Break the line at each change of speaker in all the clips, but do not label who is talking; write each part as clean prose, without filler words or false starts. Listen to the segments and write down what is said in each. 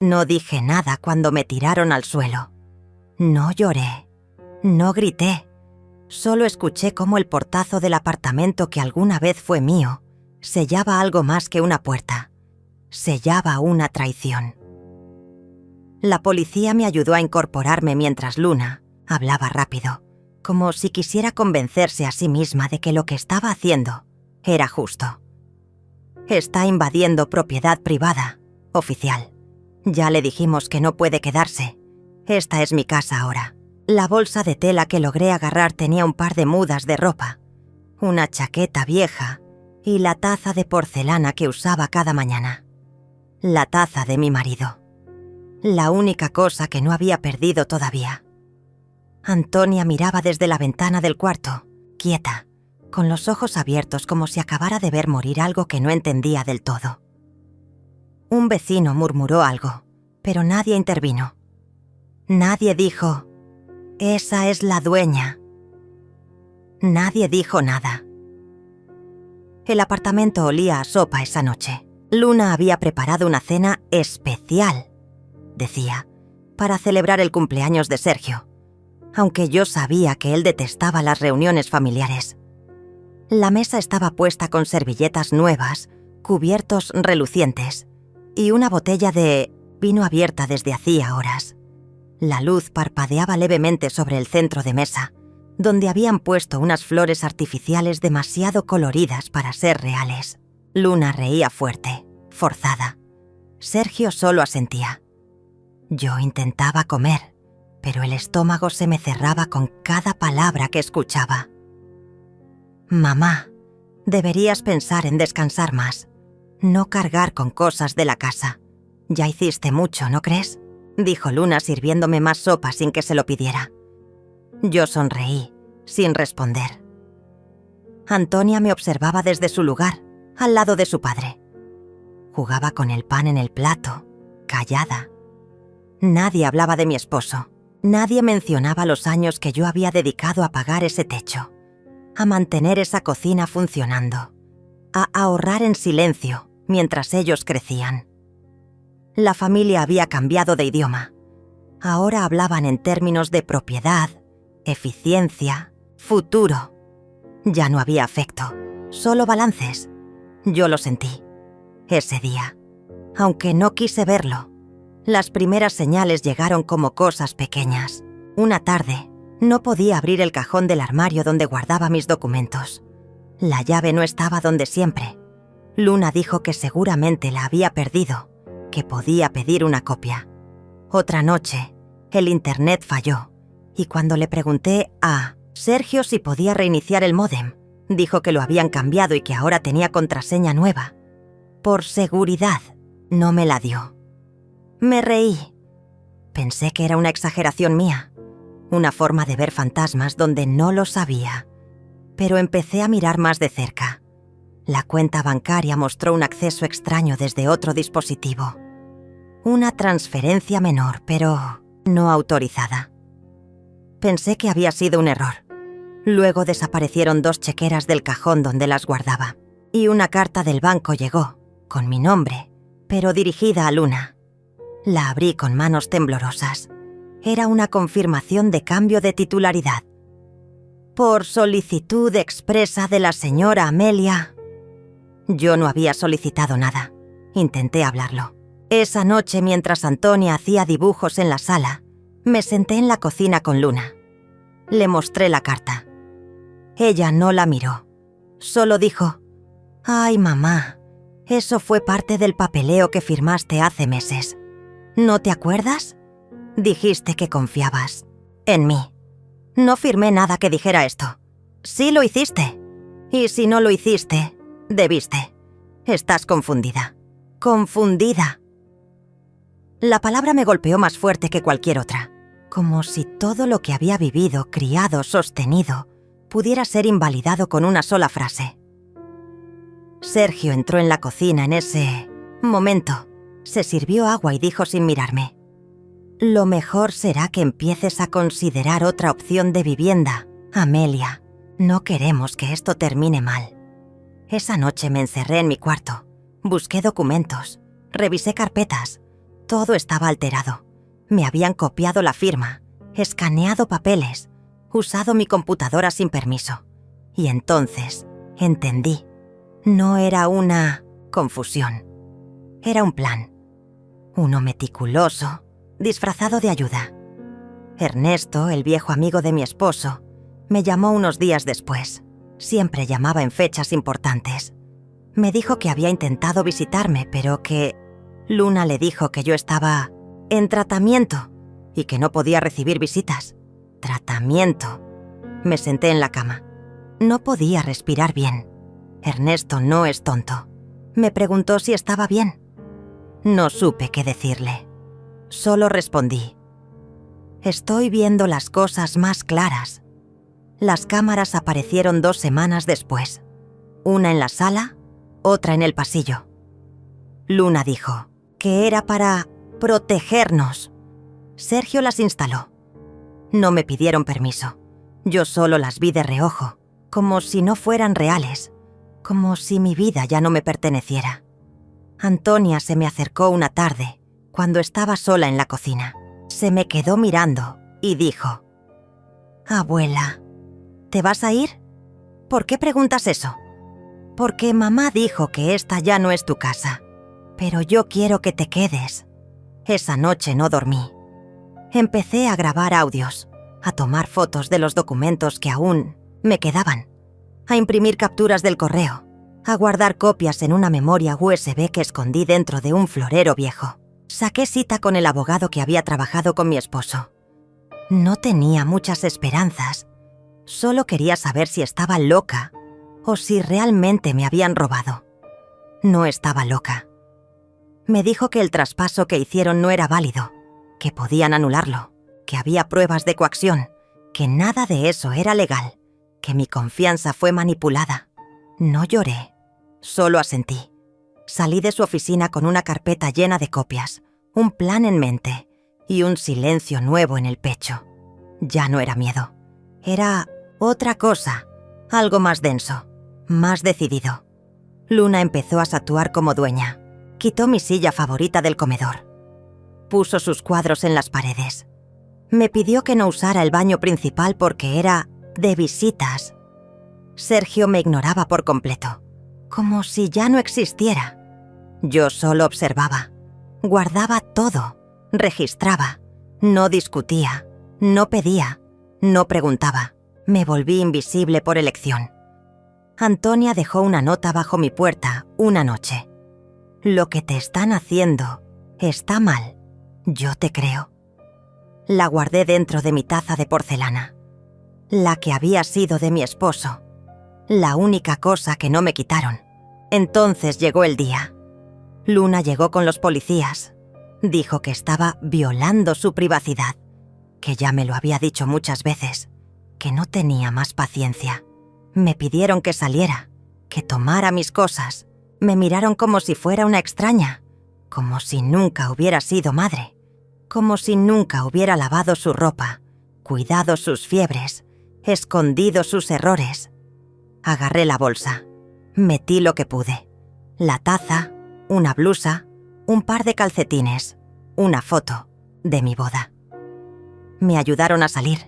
No dije nada cuando me tiraron al suelo. No lloré. No grité. Solo escuché cómo el portazo del apartamento que alguna vez fue mío sellaba algo más que una puerta. Sellaba una traición. La policía me ayudó a incorporarme mientras Luna hablaba rápido, como si quisiera convencerse a sí misma de que lo que estaba haciendo era justo. Está invadiendo propiedad privada, oficial. Ya le dijimos que no puede quedarse. Esta es mi casa ahora. La bolsa de tela que logré agarrar tenía un par de mudas de ropa, una chaqueta vieja y la taza de porcelana que usaba cada mañana. La taza de mi marido. La única cosa que no había perdido todavía. Antonia miraba desde la ventana del cuarto, quieta, con los ojos abiertos como si acabara de ver morir algo que no entendía del todo. Un vecino murmuró algo, pero nadie intervino. Nadie dijo: «Esa es la dueña». Nadie dijo nada. El apartamento olía a sopa esa noche. Luna había preparado una cena especial, decía, para celebrar el cumpleaños de Sergio, aunque yo sabía que él detestaba las reuniones familiares. La mesa estaba puesta con servilletas nuevas, cubiertos relucientes y una botella de vino abierta desde hacía horas. La luz parpadeaba levemente sobre el centro de mesa, donde habían puesto unas flores artificiales demasiado coloridas para ser reales. Luna reía fuerte, forzada. Sergio solo asentía. Yo intentaba comer, pero el estómago se me cerraba con cada palabra que escuchaba. «Mamá, deberías pensar en descansar más, no cargar con cosas de la casa. Ya hiciste mucho, ¿no crees?», dijo Luna sirviéndome más sopa sin que se lo pidiera. Yo sonreí, sin responder. Antonia me observaba desde su lugar, al lado de su padre. Jugaba con el pan en el plato, callada. Nadie hablaba de mi esposo. Nadie mencionaba los años que yo había dedicado a pagar ese techo, a mantener esa cocina funcionando, a ahorrar en silencio mientras ellos crecían. La familia había cambiado de idioma. Ahora hablaban en términos de propiedad, eficiencia, futuro. Ya no había afecto, solo balances. Yo lo sentí, ese día, aunque no quise verlo. Las primeras señales llegaron como cosas pequeñas. Una tarde, no podía abrir el cajón del armario donde guardaba mis documentos. La llave no estaba donde siempre. Luna dijo que seguramente la había perdido, que podía pedir una copia. Otra noche, el internet falló, y cuando le pregunté a Sergio si podía reiniciar el módem, dijo que lo habían cambiado y que ahora tenía contraseña nueva. Por seguridad, no me la dio. Me reí. Pensé que era una exageración mía, una forma de ver fantasmas donde no lo sabía. Pero empecé a mirar más de cerca. La cuenta bancaria mostró un acceso extraño desde otro dispositivo. Una transferencia menor, pero no autorizada. Pensé que había sido un error. Luego desaparecieron 2 chequeras del cajón donde las guardaba. Y una carta del banco llegó, con mi nombre, pero dirigida a Luna. La abrí con manos temblorosas. Era una confirmación de cambio de titularidad. Por solicitud expresa de la señora Amelia. Yo no había solicitado nada. Intenté hablarlo. Esa noche, mientras Antonia hacía dibujos en la sala, me senté en la cocina con Luna. Le mostré la carta. Ella no la miró. Solo dijo: «Ay, mamá, eso fue parte del papeleo que firmaste hace meses. ¿No te acuerdas? Dijiste que confiabas en mí. No firmé nada que dijera esto. Sí lo hiciste. Y si no lo hiciste, debiste. Estás confundida. Confundida». La palabra me golpeó más fuerte que cualquier otra, como si todo lo que había vivido, criado, sostenido, pudiera ser invalidado con una sola frase. Sergio entró en la cocina en ese momento. Se sirvió agua y dijo sin mirarme: «Lo mejor será que empieces a considerar otra opción de vivienda, Amelia. No queremos que esto termine mal». Esa noche me encerré en mi cuarto, busqué documentos, revisé carpetas, Todo estaba alterado. Me habían copiado la firma, escaneado papeles, usado mi computadora sin permiso. Y entonces entendí. No era una confusión. Era un plan. Uno meticuloso, disfrazado de ayuda. Ernesto, el viejo amigo de mi esposo, me llamó unos días después. Siempre llamaba en fechas importantes. Me dijo que había intentado visitarme, pero que Luna le dijo que yo estaba en tratamiento y que no podía recibir visitas. Tratamiento. Me senté en la cama. No podía respirar bien. Ernesto no es tonto. Me preguntó si estaba bien. No supe qué decirle. Solo respondí: estoy viendo las cosas más claras. Las cámaras aparecieron 2 semanas después. Una en la sala, otra en el pasillo. Luna dijo que era para protegernos. Sergio las instaló. No me pidieron permiso. Yo solo las vi de reojo, como si no fueran reales, como si mi vida ya no me perteneciera. Antonia se me acercó una tarde, cuando estaba sola en la cocina. Se me quedó mirando y dijo: «Abuela, ¿te vas a ir? ¿Por qué preguntas eso?» «Porque mamá dijo que esta ya no es tu casa, pero yo quiero que te quedes». Esa noche no dormí. Empecé a grabar audios, a tomar fotos de los documentos que aún me quedaban, a imprimir capturas del correo, a guardar copias en una memoria USB que escondí dentro de un florero viejo. Saqué cita con el abogado que había trabajado con mi esposo. No tenía muchas esperanzas. Solo quería saber si estaba loca o si realmente me habían robado. No estaba loca. Me dijo que el traspaso que hicieron no era válido, que podían anularlo, que había pruebas de coacción, que nada de eso era legal, que mi confianza fue manipulada. No lloré, solo asentí. Salí de su oficina con una carpeta llena de copias, un plan en mente y un silencio nuevo en el pecho. Ya no era miedo. Era otra cosa, algo más denso, más decidido. Luna empezó a actuar como dueña. Quitó mi silla favorita del comedor. Puso sus cuadros en las paredes. Me pidió que no usara el baño principal porque era de visitas. Sergio me ignoraba por completo, como si ya no existiera. Yo solo observaba, guardaba todo, registraba, no discutía, no pedía, no preguntaba. Me volví invisible por elección. Antonia dejó una nota bajo mi puerta una noche. «Lo que te están haciendo está mal. Yo te creo». La guardé dentro de mi taza de porcelana. La que había sido de mi esposo. La única cosa que no me quitaron. Entonces llegó el día. Luna llegó con los policías. Dijo que estaba violando su privacidad, que ya me lo había dicho muchas veces, que no tenía más paciencia. Me pidieron que saliera, que tomara mis cosas. Me miraron como si fuera una extraña, como si nunca hubiera sido madre, como si nunca hubiera lavado su ropa, cuidado sus fiebres, escondido sus errores. Agarré la bolsa, metí lo que pude. La taza, una blusa, un par de calcetines, una foto de mi boda. Me ayudaron a salir.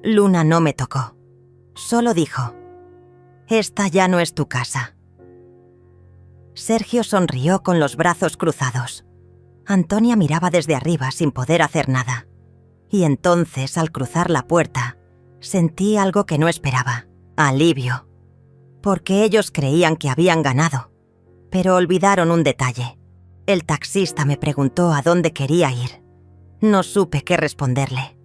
Luna no me tocó. Solo dijo: «Esta ya no es tu casa». Sergio sonrió con los brazos cruzados. Antonia miraba desde arriba sin poder hacer nada. Y entonces, al cruzar la puerta, sentí algo que no esperaba: alivio. Porque ellos creían que habían ganado. Pero olvidaron un detalle. El taxista me preguntó a dónde quería ir. No supe qué responderle.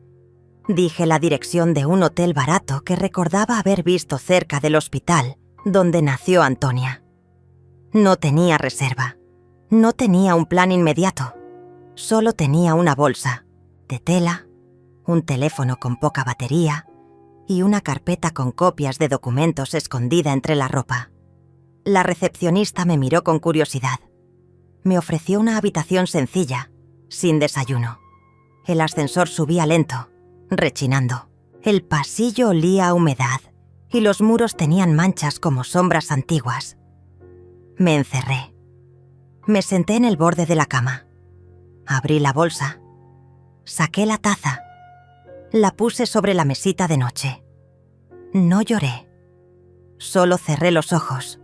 Dije la dirección de un hotel barato que recordaba haber visto cerca del hospital donde nació Antonia. No tenía reserva. No tenía un plan inmediato. Solo tenía una bolsa de tela, un teléfono con poca batería y una carpeta con copias de documentos escondida entre la ropa. La recepcionista me miró con curiosidad. Me ofreció una habitación sencilla, sin desayuno. El ascensor subía lento, rechinando. El pasillo olía a humedad y los muros tenían manchas como sombras antiguas. Me encerré. Me senté en el borde de la cama. Abrí la bolsa. Saqué la taza. La puse sobre la mesita de noche. No lloré. Solo cerré los ojos.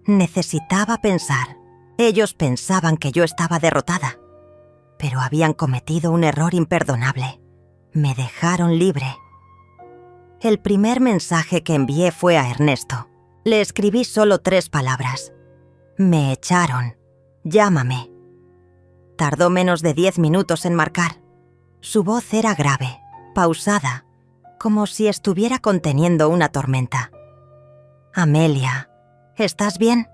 Necesitaba pensar. Ellos pensaban que yo estaba derrotada, pero habían cometido un error imperdonable. Me dejaron libre. El primer mensaje que envié fue a Ernesto. Le escribí solo 3 palabras. Me echaron. Llámame. Tardó menos de 10 minutos en marcar. Su voz era grave, pausada, como si estuviera conteniendo una tormenta. Amelia, ¿estás bien?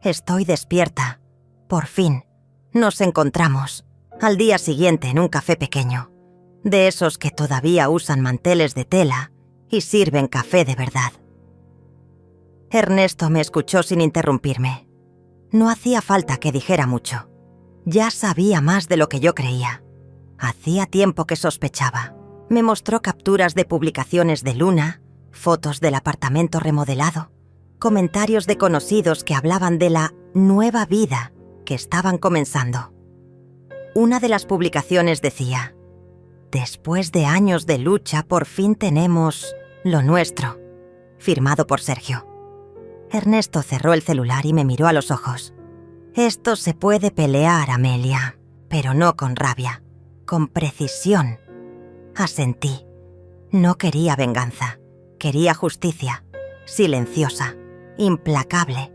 Estoy despierta. Por fin. Nos encontramos. Al día siguiente en un café pequeño. De esos que todavía usan manteles de tela y sirven café de verdad. Ernesto me escuchó sin interrumpirme. No hacía falta que dijera mucho. Ya sabía más de lo que yo creía. Hacía tiempo que sospechaba. Me mostró capturas de publicaciones de Luna, fotos del apartamento remodelado, comentarios de conocidos que hablaban de la nueva vida que estaban comenzando. Una de las publicaciones decía: «Después de años de lucha, por fin tenemos lo nuestro», firmado por Sergio. Ernesto cerró el celular y me miró a los ojos. «Esto se puede pelear, Amelia, pero no con rabia, con precisión». Asentí. No quería venganza, quería justicia, silenciosa, implacable.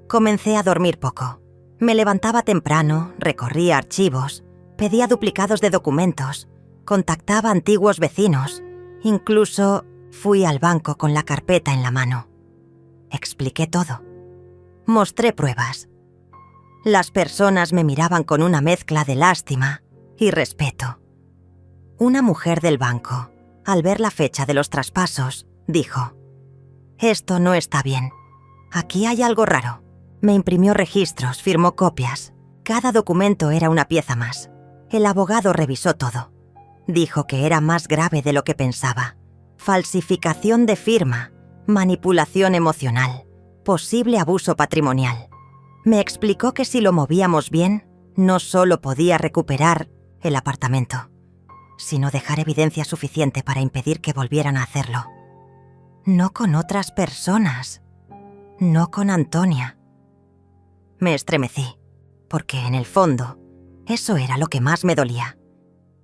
Comencé a dormir poco. Me levantaba temprano, recorría archivos, pedía duplicados de documentos, contactaba a antiguos vecinos, incluso fui al banco con la carpeta en la mano. Expliqué todo. Mostré pruebas. Las personas me miraban con una mezcla de lástima y respeto. Una mujer del banco, al ver la fecha de los traspasos, dijo: «Esto no está bien. Aquí hay algo raro». Me imprimió registros, firmó copias. Cada documento era una pieza más. El abogado revisó todo. Dijo que era más grave de lo que pensaba. Falsificación de firma, manipulación emocional, posible abuso patrimonial. Me explicó que si lo movíamos bien, no solo podía recuperar el apartamento, sino dejar evidencia suficiente para impedir que volvieran a hacerlo. No con otras personas. No con Antonia. Me estremecí, porque en el fondo, eso era lo que más me dolía.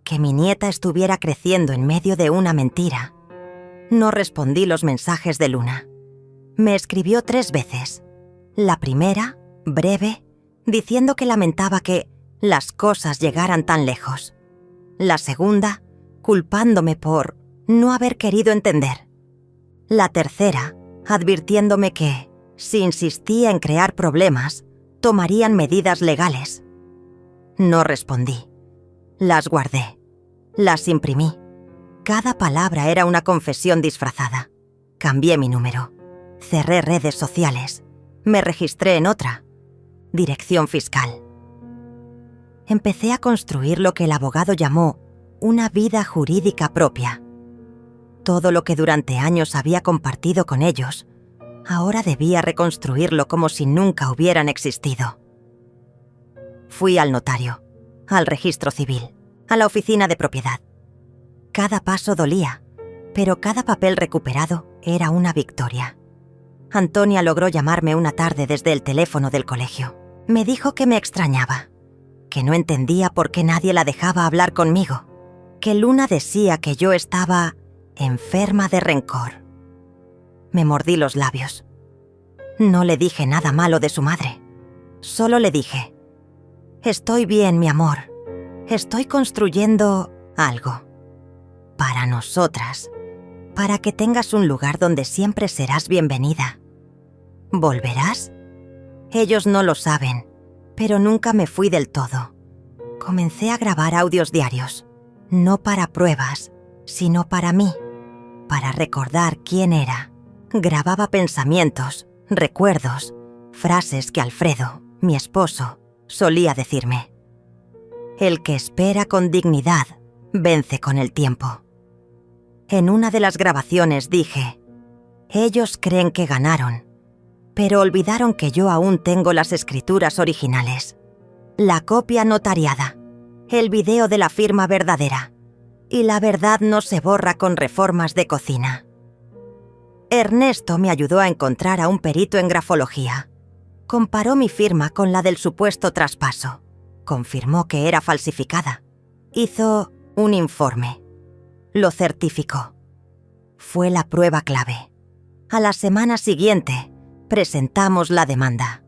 Que mi nieta estuviera creciendo en medio de una mentira. No respondí los mensajes de Luna. Me escribió 3 veces. La primera, breve, diciendo que lamentaba que las cosas llegaran tan lejos. La segunda, culpándome por no haber querido entender. La tercera, advirtiéndome que, si insistía en crear problemas, tomarían medidas legales. No respondí. Las guardé. Las imprimí. Cada palabra era una confesión disfrazada. Cambié mi número. Cerré redes sociales. Me registré en otra. Dirección fiscal. Empecé a construir lo que el abogado llamó una vida jurídica propia. Todo lo que durante años había compartido con ellos, ahora debía reconstruirlo como si nunca hubieran existido. Fui al notario, al registro civil, a la oficina de propiedad. Cada paso dolía, pero cada papel recuperado era una victoria. Antonia logró llamarme una tarde desde el teléfono del colegio. Me dijo que me extrañaba, que no entendía por qué nadie la dejaba hablar conmigo, que Luna decía que yo estaba enferma de rencor. Me mordí los labios. No le dije nada malo de su madre. Solo le dije: «Estoy bien, mi amor. Estoy construyendo algo. Para nosotras. Para que tengas un lugar donde siempre serás bienvenida. ¿Volverás?» Ellos no lo saben, pero nunca me fui del todo. Comencé a grabar audios diarios. No para pruebas, sino para mí. Para recordar quién era. Grababa pensamientos, recuerdos, frases que Alfredo, mi esposo, solía decirme. El que espera con dignidad, vence con el tiempo. En una de las grabaciones dije: ellos creen que ganaron, pero olvidaron que yo aún tengo las escrituras originales. la copia notariada, el video de la firma verdadera. Y la verdad no se borra con reformas de cocina. Ernesto me ayudó a encontrar a un perito en grafología. Comparó mi firma con la del supuesto traspaso. Confirmó que era falsificada. Hizo un informe. Lo certificó. Fue la prueba clave. A la semana siguiente, presentamos la demanda.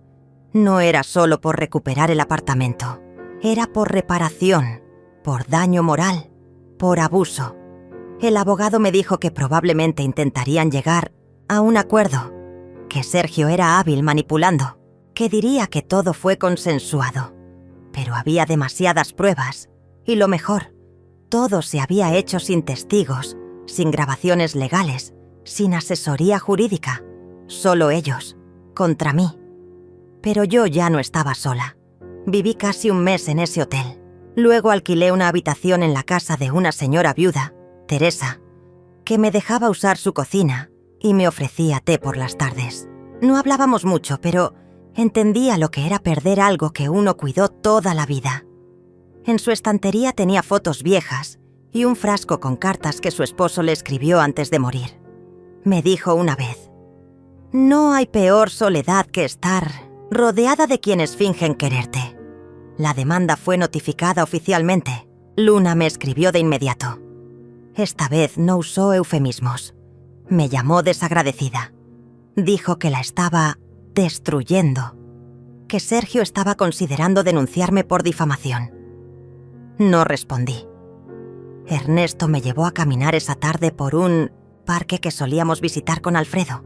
No era solo por recuperar el apartamento. Era por reparación, por daño moral, por abuso. El abogado me dijo que probablemente intentarían llegar a un acuerdo, que Sergio era hábil manipulando, que diría que todo fue consensuado. Pero había demasiadas pruebas, y lo mejor, todo se había hecho sin testigos, sin grabaciones legales, sin asesoría jurídica. Solo ellos, contra mí. Pero yo ya no estaba sola. Viví casi un mes en ese hotel. Luego alquilé una habitación en la casa de una señora viuda, Teresa, que me dejaba usar su cocina y me ofrecía té por las tardes. No hablábamos mucho, pero entendía lo que era perder algo que uno cuidó toda la vida. En su estantería tenía fotos viejas y un frasco con cartas que su esposo le escribió antes de morir. Me dijo una vez: «No hay peor soledad que estar rodeada de quienes fingen quererte». La demanda fue notificada oficialmente. Luna me escribió de inmediato. Esta vez no usó eufemismos. Me llamó desagradecida. Dijo que la estaba destruyendo, que Sergio estaba considerando denunciarme por difamación. No respondí. Ernesto me llevó a caminar esa tarde por un parque que solíamos visitar con Alfredo.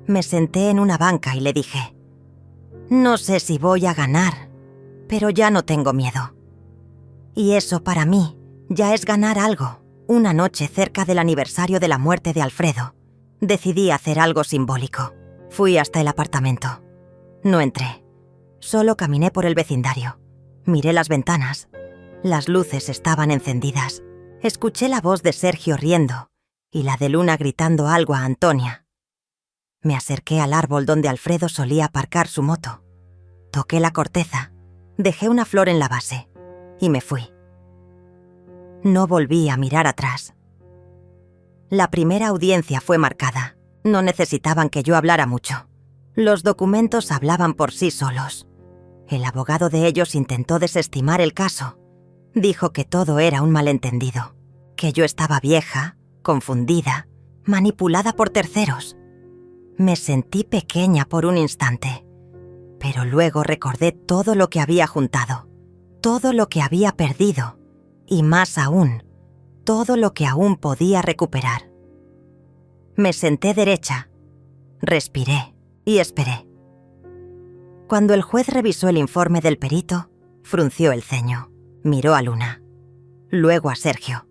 Me senté en una banca y le dije: «No sé si voy a ganar, pero ya no tengo miedo». Y eso para mí ya es ganar algo. Una noche cerca del aniversario de la muerte de Alfredo, decidí hacer algo simbólico. Fui hasta el apartamento. No entré. Solo caminé por el vecindario. Miré las ventanas. Las luces estaban encendidas. Escuché la voz de Sergio riendo y la de Luna gritando algo a Antonia. Me acerqué al árbol donde Alfredo solía aparcar su moto. Toqué la corteza, dejé una flor en la base y me fui. No volví a mirar atrás. La primera audiencia fue marcada. No necesitaban que yo hablara mucho. Los documentos hablaban por sí solos. El abogado de ellos intentó desestimar el caso. Dijo que todo era un malentendido, que yo estaba vieja, confundida, manipulada por terceros. Me sentí pequeña por un instante, pero luego recordé todo lo que había juntado, todo lo que había perdido, y más aún, todo lo que aún podía recuperar. Me senté derecha, respiré y esperé. Cuando el juez revisó el informe del perito, frunció el ceño, miró a Luna, luego a Sergio.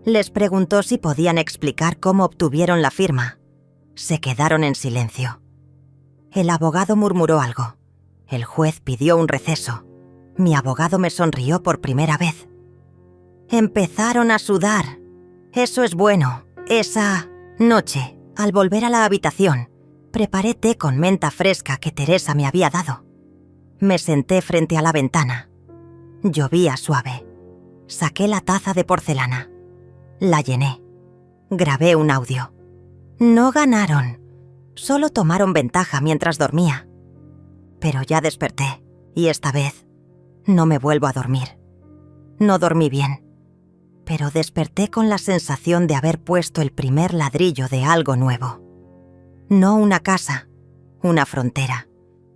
Les preguntó si podían explicar cómo obtuvieron la firma. Se quedaron en silencio. El abogado murmuró algo. El juez pidió un receso. Mi abogado me sonrió por primera vez. Empezaron a sudar. Eso es bueno. Esa noche, al volver a la habitación, preparé té con menta fresca que Teresa me había dado. Me senté frente a la ventana. Llovía suave. Saqué la taza de porcelana. La llené. Grabé un audio. No ganaron. Solo tomaron ventaja mientras dormía. Pero ya desperté, y esta vez no me vuelvo a dormir. No dormí bien, pero desperté con la sensación de haber puesto el primer ladrillo de algo nuevo. No una casa, una frontera,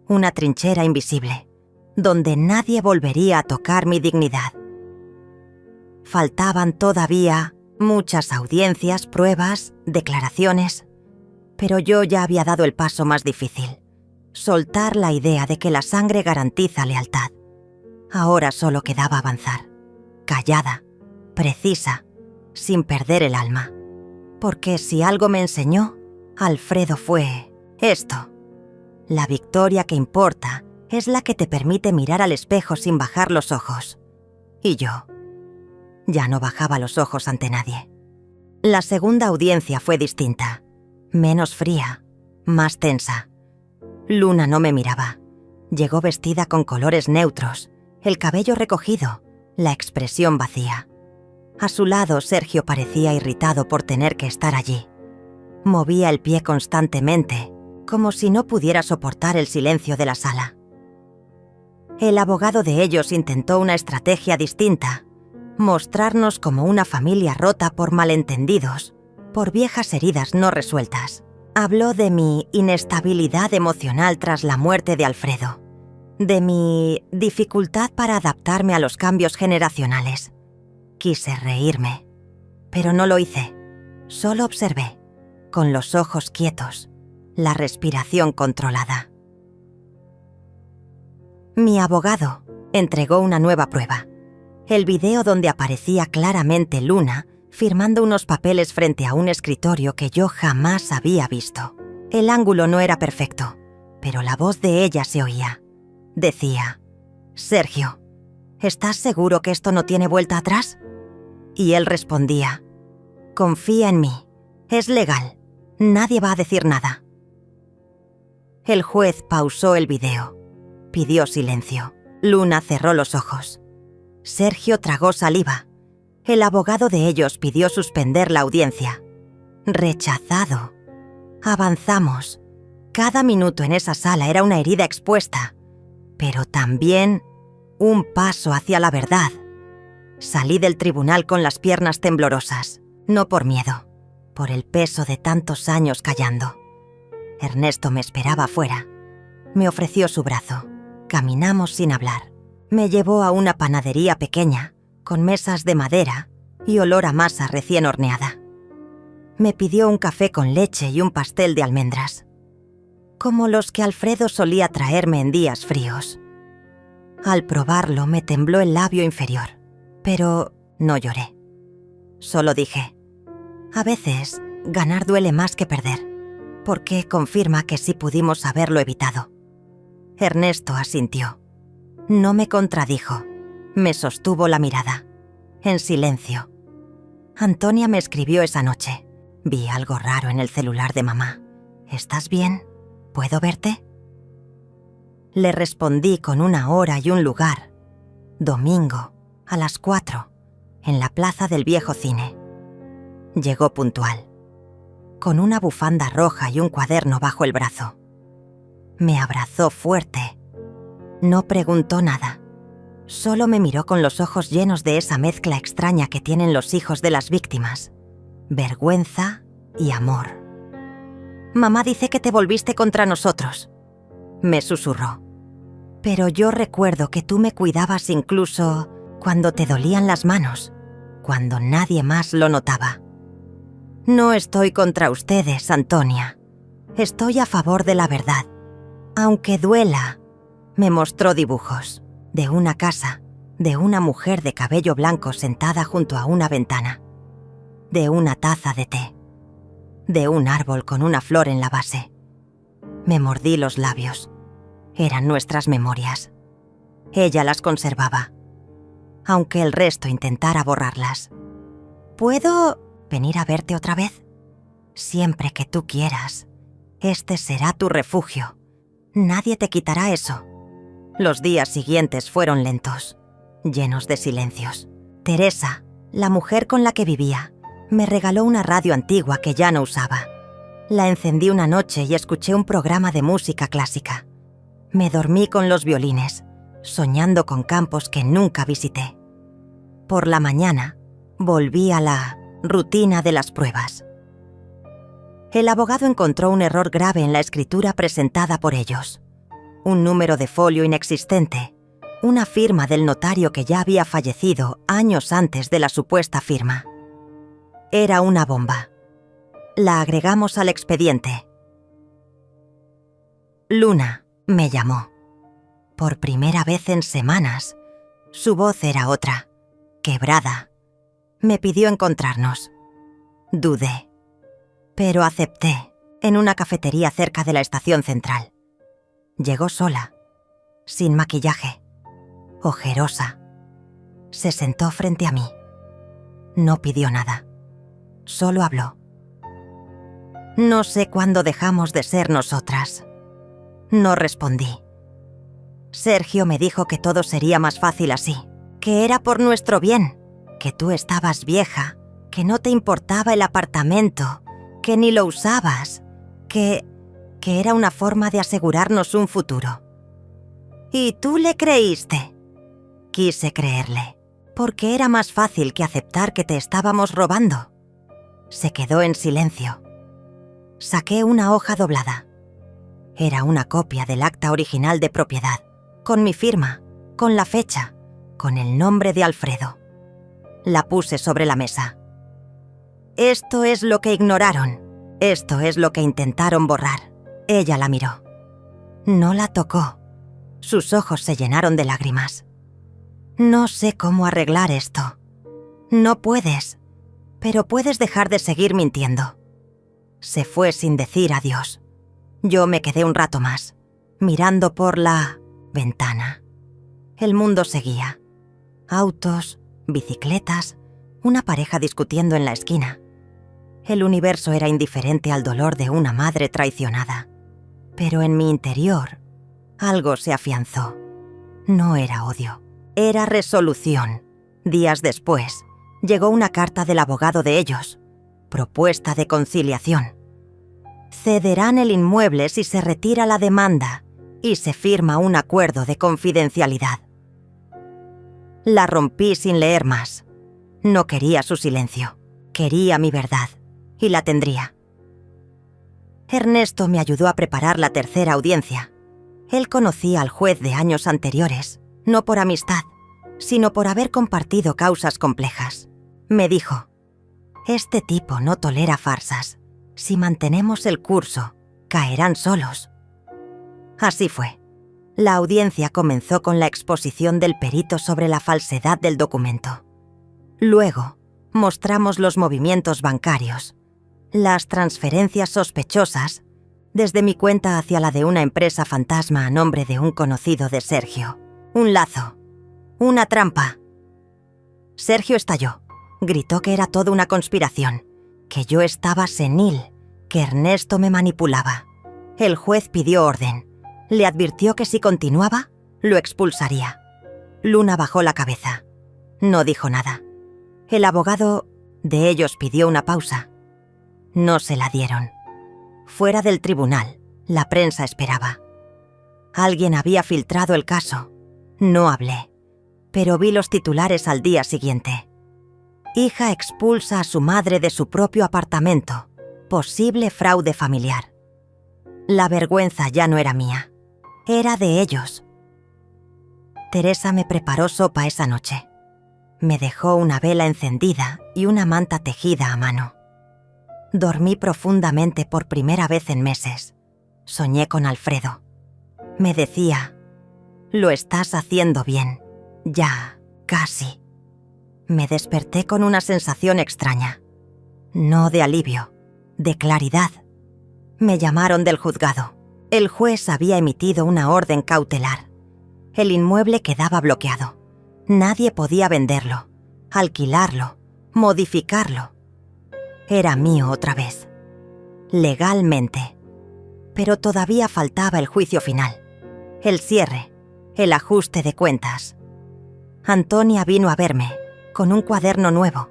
una trinchera invisible, donde nadie volvería a tocar mi dignidad. Faltaban todavía muchas audiencias, pruebas, declaraciones, pero yo ya había dado el paso más difícil, soltar la idea de que la sangre garantiza lealtad. Ahora solo quedaba avanzar, callada, precisa, sin perder el alma. Porque si algo me enseñó, Alfredo, fue esto. La victoria que importa es la que te permite mirar al espejo sin bajar los ojos. Y yo ya no bajaba los ojos ante nadie. La segunda audiencia fue distinta, menos fría, más tensa. Luna no me miraba. Llegó vestida con colores neutros, el cabello recogido, la expresión vacía. A su lado, Sergio parecía irritado por tener que estar allí. Movía el pie constantemente, como si no pudiera soportar el silencio de la sala. El abogado de ellos intentó una estrategia distinta: mostrarnos como una familia rota por malentendidos, por viejas heridas no resueltas. Habló de mi inestabilidad emocional tras la muerte de Alfredo, de mi dificultad para adaptarme a los cambios generacionales. Quise reírme, pero no lo hice. Solo observé, con los ojos quietos, la respiración controlada. Mi abogado entregó una nueva prueba: el video donde aparecía claramente Luna firmando unos papeles frente a un escritorio que yo jamás había visto. El ángulo no era perfecto, pero la voz de ella se oía. Decía: «Sergio, ¿estás seguro que esto no tiene vuelta atrás?» Y él respondía: «Confía en mí, es legal, nadie va a decir nada». El juez pausó el video. Pidió silencio. Luna cerró los ojos. Sergio tragó saliva. El abogado de ellos pidió suspender la audiencia. Rechazado. Avanzamos. Cada minuto en esa sala era una herida expuesta, pero también un paso hacia la verdad. Salí del tribunal con las piernas temblorosas, no por miedo, por el peso de tantos años callando. Ernesto me esperaba afuera. Me ofreció su brazo. Caminamos sin hablar. Me llevó a una panadería pequeña, con mesas de madera y olor a masa recién horneada. Me pidió un café con leche y un pastel de almendras, como los que Alfredo solía traerme en días fríos. Al probarlo me tembló el labio inferior, pero no lloré. Solo dije: a veces ganar duele más que perder, porque confirma que sí pudimos haberlo evitado. Ernesto asintió. No me contradijo, me sostuvo la mirada, en silencio. Antonia me escribió esa noche. Vi algo raro en el celular de mamá. ¿Estás bien? ¿Puedo verte? Le respondí con una hora y un lugar. Domingo, a las 4, en la plaza del viejo cine. Llegó puntual, con una bufanda roja y un cuaderno bajo el brazo. Me abrazó fuerte. No preguntó nada. Solo me miró con los ojos llenos de esa mezcla extraña que tienen los hijos de las víctimas: vergüenza y amor. «Mamá dice que te volviste contra nosotros», me susurró. «Pero yo recuerdo que tú me cuidabas incluso cuando te dolían las manos, cuando nadie más lo notaba». «No estoy contra ustedes, Antonia. Estoy a favor de la verdad. Aunque duela». Me mostró dibujos de una casa, de una mujer de cabello blanco sentada junto a una ventana, de una taza de té, de un árbol con una flor en la base. Me mordí los labios. Eran nuestras memorias. Ella las conservaba, aunque el resto intentara borrarlas. «¿Puedo venir a verte otra vez?» «Siempre que tú quieras. Este será tu refugio. Nadie te quitará eso». Los días siguientes fueron lentos, llenos de silencios. Teresa, la mujer con la que vivía, me regaló una radio antigua que ya no usaba. La encendí una noche y escuché un programa de música clásica. Me dormí con los violines, soñando con campos que nunca visité. Por la mañana, volví a la rutina de las pruebas. El abogado encontró un error grave en la escritura presentada por ellos. Un número de folio inexistente, una firma del notario que ya había fallecido años antes de la supuesta firma. Era una bomba. La agregamos al expediente. Luna me llamó. Por primera vez en semanas. Su voz era otra, quebrada. Me pidió encontrarnos. Dudé, pero acepté, en una cafetería cerca de la estación central. Llegó sola, sin maquillaje, ojerosa. Se sentó frente a mí. No pidió nada, solo habló. No sé cuándo dejamos de ser nosotras. No respondí. Sergio me dijo que todo sería más fácil así, que era por nuestro bien, que tú estabas vieja, que no te importaba el apartamento, que ni lo usabas, que era una forma de asegurarnos un futuro. ¿Y tú le creíste? Quise creerle, porque era más fácil que aceptar que te estábamos robando. Se quedó en silencio. Saqué una hoja doblada. Era una copia del acta original de propiedad, con mi firma, con la fecha, con el nombre de Alfredo. La puse sobre la mesa. Esto es lo que ignoraron. Esto es lo que intentaron borrar. Ella la miró. No la tocó. Sus ojos se llenaron de lágrimas. No sé cómo arreglar esto. No puedes, pero puedes dejar de seguir mintiendo. Se fue sin decir adiós. Yo me quedé un rato más, mirando por la ventana. El mundo seguía. Autos, bicicletas, una pareja discutiendo en la esquina. El universo era indiferente al dolor de una madre traicionada. Pero en mi interior, algo se afianzó. No era odio, era resolución. Días después, llegó una carta del abogado de ellos. Propuesta de conciliación. Cederán el inmueble si se retira la demanda y se firma un acuerdo de confidencialidad. La rompí sin leer más. No quería su silencio. Quería mi verdad. Y la tendría. Ernesto me ayudó a preparar la tercera audiencia. Él conocía al juez de años anteriores, no por amistad, sino por haber compartido causas complejas. Me dijo: «Este tipo no tolera farsas. Si mantenemos el curso, caerán solos». Así fue. La audiencia comenzó con la exposición del perito sobre la falsedad del documento. Luego, mostramos los movimientos bancarios, las transferencias sospechosas, desde mi cuenta hacia la de una empresa fantasma a nombre de un conocido de Sergio. Un lazo. Una trampa. Sergio estalló. Gritó que era todo una conspiración, que yo estaba senil, que Ernesto me manipulaba. El juez pidió orden. Le advirtió que si continuaba, lo expulsaría. Luna bajó la cabeza. No dijo nada. El abogado de ellos pidió una pausa. No se la dieron. Fuera del tribunal, la prensa esperaba. Alguien había filtrado el caso. No hablé, pero vi los titulares al día siguiente. Hija expulsa a su madre de su propio apartamento. Posible fraude familiar. La vergüenza ya no era mía. Era de ellos. Teresa me preparó sopa esa noche. Me dejó una vela encendida y una manta tejida a mano. Dormí profundamente por primera vez en meses. Soñé con Alfredo. Me decía: «Lo estás haciendo bien. Ya, casi». Me desperté con una sensación extraña. No de alivio, de claridad. Me llamaron del juzgado. El juez había emitido una orden cautelar. El inmueble quedaba bloqueado. Nadie podía venderlo, alquilarlo, modificarlo. Era mío otra vez. Legalmente. Pero todavía faltaba el juicio final. El cierre, el ajuste de cuentas. Antonia vino a verme, con un cuaderno nuevo.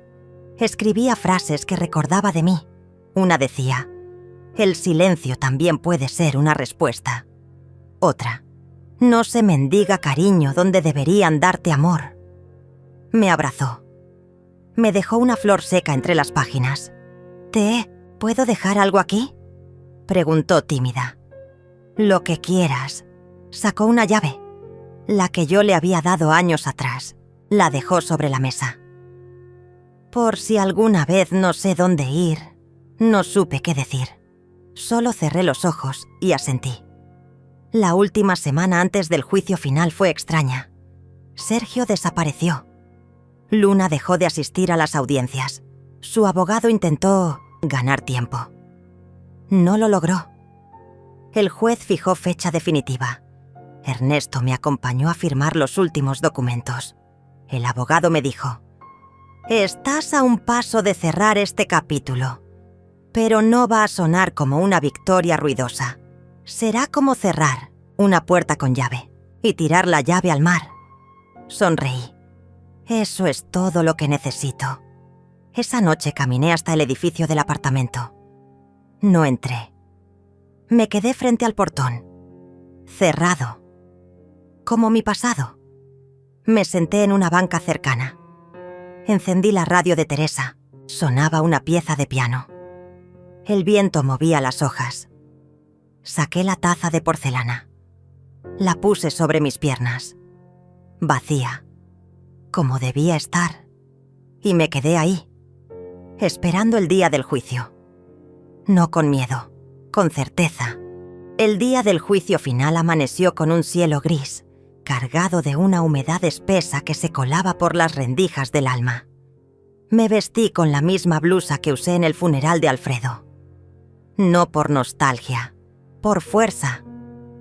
Escribía frases que recordaba de mí. Una decía: «El silencio también puede ser una respuesta». Otra: «No se mendiga cariño donde deberían darte amor». Me abrazó. Me dejó una flor seca entre las páginas. ¿Puedo dejar algo aquí?», preguntó tímida. «Lo que quieras». Sacó una llave, la que yo le había dado años atrás. La dejó sobre la mesa. Por si alguna vez no sé dónde ir, no supe qué decir. Solo cerré los ojos y asentí. La última semana antes del juicio final fue extraña. Sergio desapareció. Luna dejó de asistir a las audiencias. Su abogado intentó ganar tiempo. No lo logró. El juez fijó fecha definitiva. Ernesto me acompañó a firmar los últimos documentos. El abogado me dijo: «Estás a un paso de cerrar este capítulo, pero no va a sonar como una victoria ruidosa. Será como cerrar una puerta con llave. y tirar la llave al mar. Sonreí. Eso es todo lo que necesito. Esa noche caminé hasta el edificio del apartamento. No entré. Me quedé frente al portón. Cerrado. Como mi pasado. Me senté en una banca cercana. Encendí la radio de Teresa. Sonaba una pieza de piano. El viento movía las hojas. Saqué la taza de porcelana. La puse sobre mis piernas. Vacía. Como debía estar. Y me quedé ahí, esperando el día del juicio. No con miedo, con certeza. El día del juicio final amaneció con un cielo gris, cargado de una humedad espesa que se colaba por las rendijas del alma. Me vestí con la misma blusa que usé en el funeral de Alfredo. No por nostalgia, por fuerza,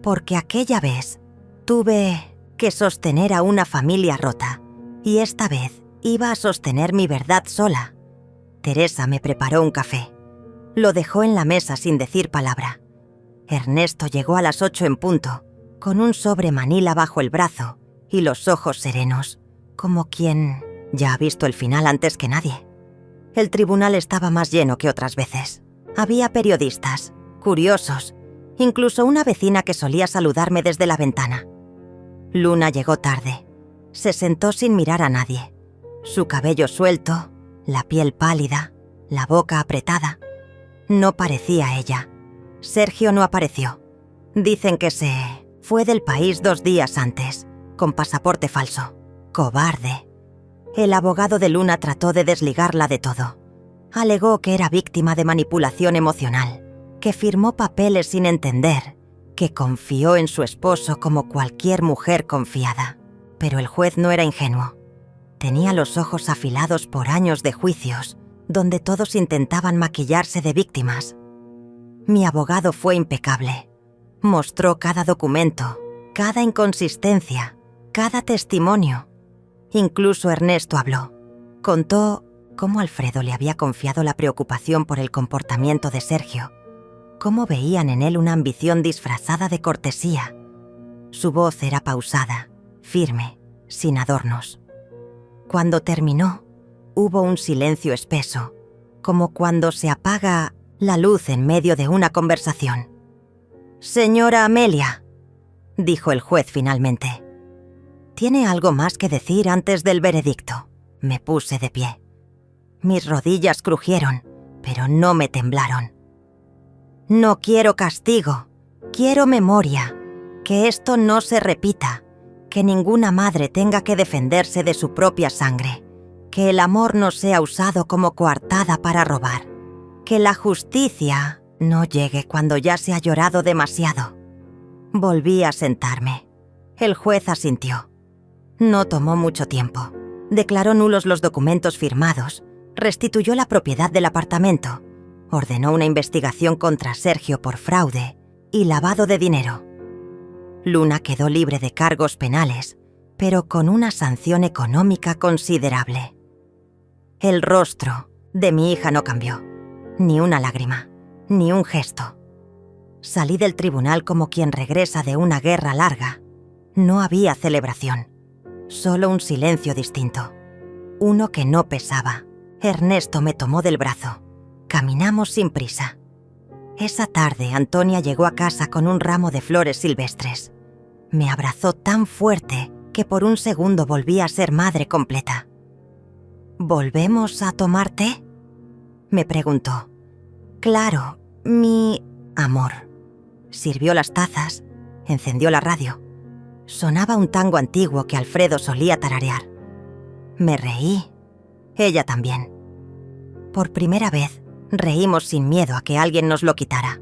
porque aquella vez tuve que sostener a una familia rota, y esta vez iba a sostener mi verdad sola. Teresa me preparó un café. Lo dejó en la mesa sin decir palabra. Ernesto llegó a las 8 en punto, con un sobre manila bajo el brazo y los ojos serenos, como quien ya ha visto el final antes que nadie. El tribunal estaba más lleno que otras veces. Había periodistas, curiosos, incluso una vecina que solía saludarme desde la ventana. Luna llegó tarde. Se sentó sin mirar a nadie. Su cabello suelto, la piel pálida, la boca apretada. No parecía ella. Sergio no apareció. Dicen que se fue del país 2 días antes, con pasaporte falso. Cobarde. El abogado de Luna trató de desligarla de todo. Alegó que era víctima de manipulación emocional, que firmó papeles sin entender, que confió en su esposo como cualquier mujer confiada. Pero el juez no era ingenuo. Tenía los ojos afilados por años de juicios, donde todos intentaban maquillarse de víctimas. Mi abogado fue impecable. Mostró cada documento, cada inconsistencia, cada testimonio. Incluso Ernesto habló. Contó cómo Alfredo le había confiado la preocupación por el comportamiento de Sergio, cómo veían en él una ambición disfrazada de cortesía. Su voz era pausada, firme, sin adornos. Cuando terminó, hubo un silencio espeso, como cuando se apaga la luz en medio de una conversación. «Señora Amelia», dijo el juez finalmente. «¿Tiene algo más que decir antes del veredicto?». Me puse de pie. Mis rodillas crujieron, pero no me temblaron. «No quiero castigo, quiero memoria, que esto no se repita, que ninguna madre tenga que defenderse de su propia sangre, que el amor no sea usado como coartada para robar, que la justicia no llegue cuando ya se ha llorado demasiado». Volví a sentarme. El juez asintió. No tomó mucho tiempo. Declaró nulos los documentos firmados, restituyó la propiedad del apartamento, ordenó una investigación contra Sergio por fraude y lavado de dinero. Luna quedó libre de cargos penales, pero con una sanción económica considerable. El rostro de mi hija no cambió, ni una lágrima, ni un gesto. Salí del tribunal como quien regresa de una guerra larga. No había celebración, solo un silencio distinto, uno que no pesaba. Ernesto me tomó del brazo. Caminamos sin prisa. Esa tarde, Antonia llegó a casa con un ramo de flores silvestres. Me abrazó tan fuerte que por un segundo volví a ser madre completa. ¿Volvemos a tomar té?, me preguntó. Claro, mi amor. Sirvió las tazas, encendió la radio. Sonaba un tango antiguo que Alfredo solía tararear. Me reí. Ella también. Por primera vez, reímos sin miedo a que alguien nos lo quitara.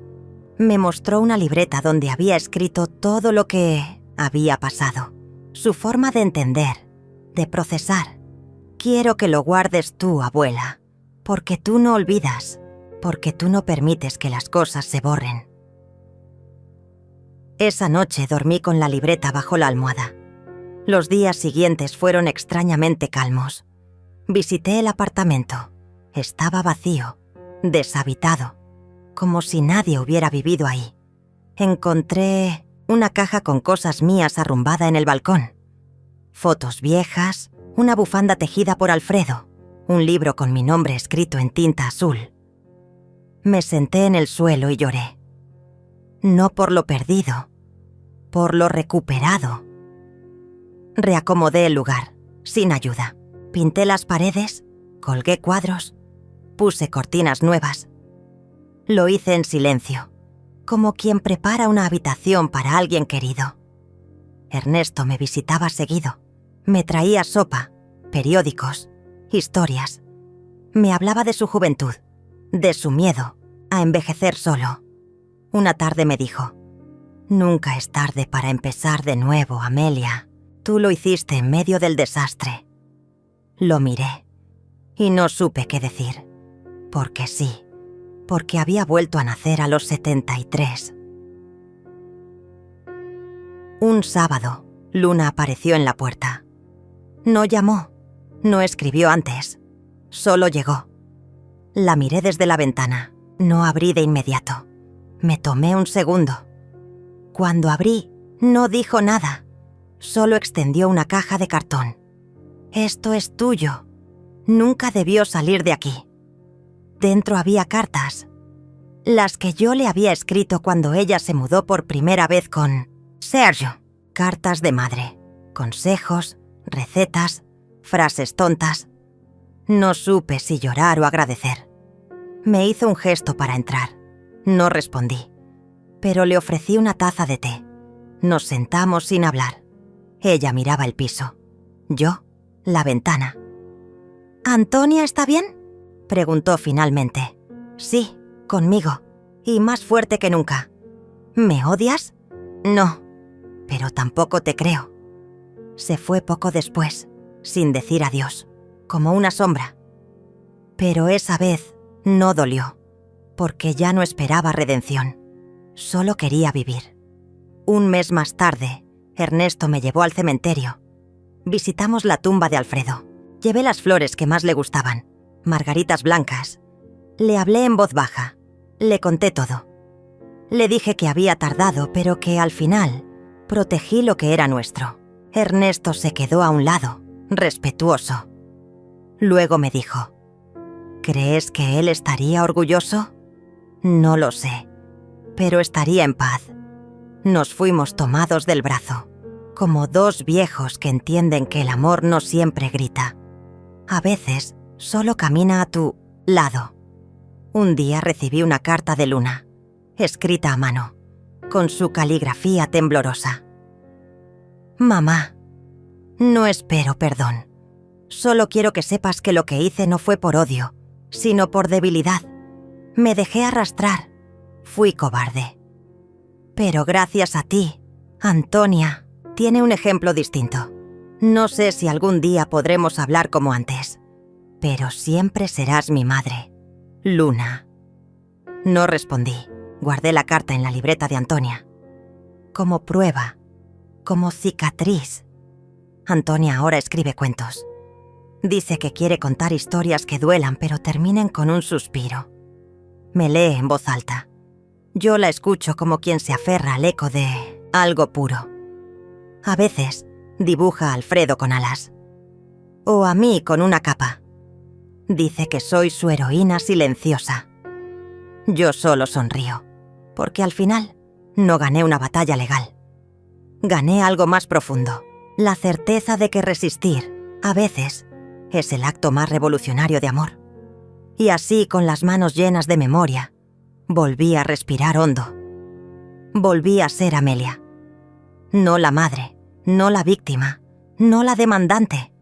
Me mostró una libreta donde había escrito todo lo que había pasado, su forma de entender, de procesar. Quiero que lo guardes tú, abuela, porque tú no olvidas, porque tú no permites que las cosas se borren. Esa noche dormí con la libreta bajo la almohada. Los días siguientes fueron extrañamente calmos. Visité el apartamento. Estaba vacío, deshabitado, como si nadie hubiera vivido ahí. Encontré una caja con cosas mías arrumbada en el balcón. Fotos viejas, una bufanda tejida por Alfredo, un libro con mi nombre escrito en tinta azul. Me senté en el suelo y lloré. No por lo perdido, por lo recuperado. Reacomodé el lugar, sin ayuda. Pinté las paredes, colgué cuadros, puse cortinas nuevas. Lo hice en silencio, como quien prepara una habitación para alguien querido. Ernesto me visitaba seguido. Me traía sopa, periódicos, historias. Me hablaba de su juventud, de su miedo a envejecer solo. Una tarde me dijo: «Nunca es tarde para empezar de nuevo, Amelia. Tú lo hiciste en medio del desastre». Lo miré y no supe qué decir. Porque sí, porque había vuelto a nacer a los 73. Un sábado, Luna apareció en la puerta. No llamó, no escribió antes, solo llegó. La miré desde la ventana, no abrí de inmediato. Me tomé un segundo. Cuando abrí, no dijo nada, solo extendió una caja de cartón. «Esto es tuyo. Nunca debió salir de aquí». Dentro había cartas, las que yo le había escrito cuando ella se mudó por primera vez con Sergio. Cartas de madre, consejos, recetas, frases tontas. No supe si llorar o agradecer. Me hizo un gesto para entrar. No respondí, pero le ofrecí una taza de té. Nos sentamos sin hablar. Ella miraba el piso, yo, la ventana. «¿Antonia está bien?», preguntó finalmente. «Sí, conmigo, y más fuerte que nunca». «¿Me odias?». «No, pero tampoco te creo». Se fue poco después, sin decir adiós, como una sombra. Pero esa vez no dolió, porque ya no esperaba redención. Solo quería vivir. Un mes más tarde, Ernesto me llevó al cementerio. Visitamos la tumba de Alfredo. Llevé las flores que más le gustaban, margaritas blancas. Le hablé en voz baja. Le conté todo. Le dije que había tardado, pero que al final protegí lo que era nuestro. Ernesto se quedó a un lado, respetuoso. Luego me dijo: «¿Crees que él estaría orgulloso?». «No lo sé, pero estaría en paz». Nos fuimos tomados del brazo, como dos viejos que entienden que el amor no siempre grita. A veces solo camina a tu lado. Un día recibí una carta de Luna, escrita a mano, con su caligrafía temblorosa. «Mamá, no espero perdón. Solo quiero que sepas que lo que hice no fue por odio, sino por debilidad. Me dejé arrastrar. Fui cobarde. Pero gracias a ti, Antonia tiene un ejemplo distinto. No sé si algún día podremos hablar como antes, pero siempre serás mi madre, Luna». No respondí. Guardé la carta en la libreta de Antonia. Como prueba, como cicatriz. Antonia ahora escribe cuentos. Dice que quiere contar historias que duelan pero terminen con un suspiro. Me lee en voz alta. Yo la escucho como quien se aferra al eco de algo puro. A veces dibuja a Alfredo con alas. O a mí con una capa. Dice que soy su heroína silenciosa. Yo solo sonrío, porque al final no gané una batalla legal. Gané algo más profundo, la certeza de que resistir, a veces, es el acto más revolucionario de amor. Y así, con las manos llenas de memoria, volví a respirar hondo. Volví a ser Amelia. No la madre, no la víctima, no la demandante.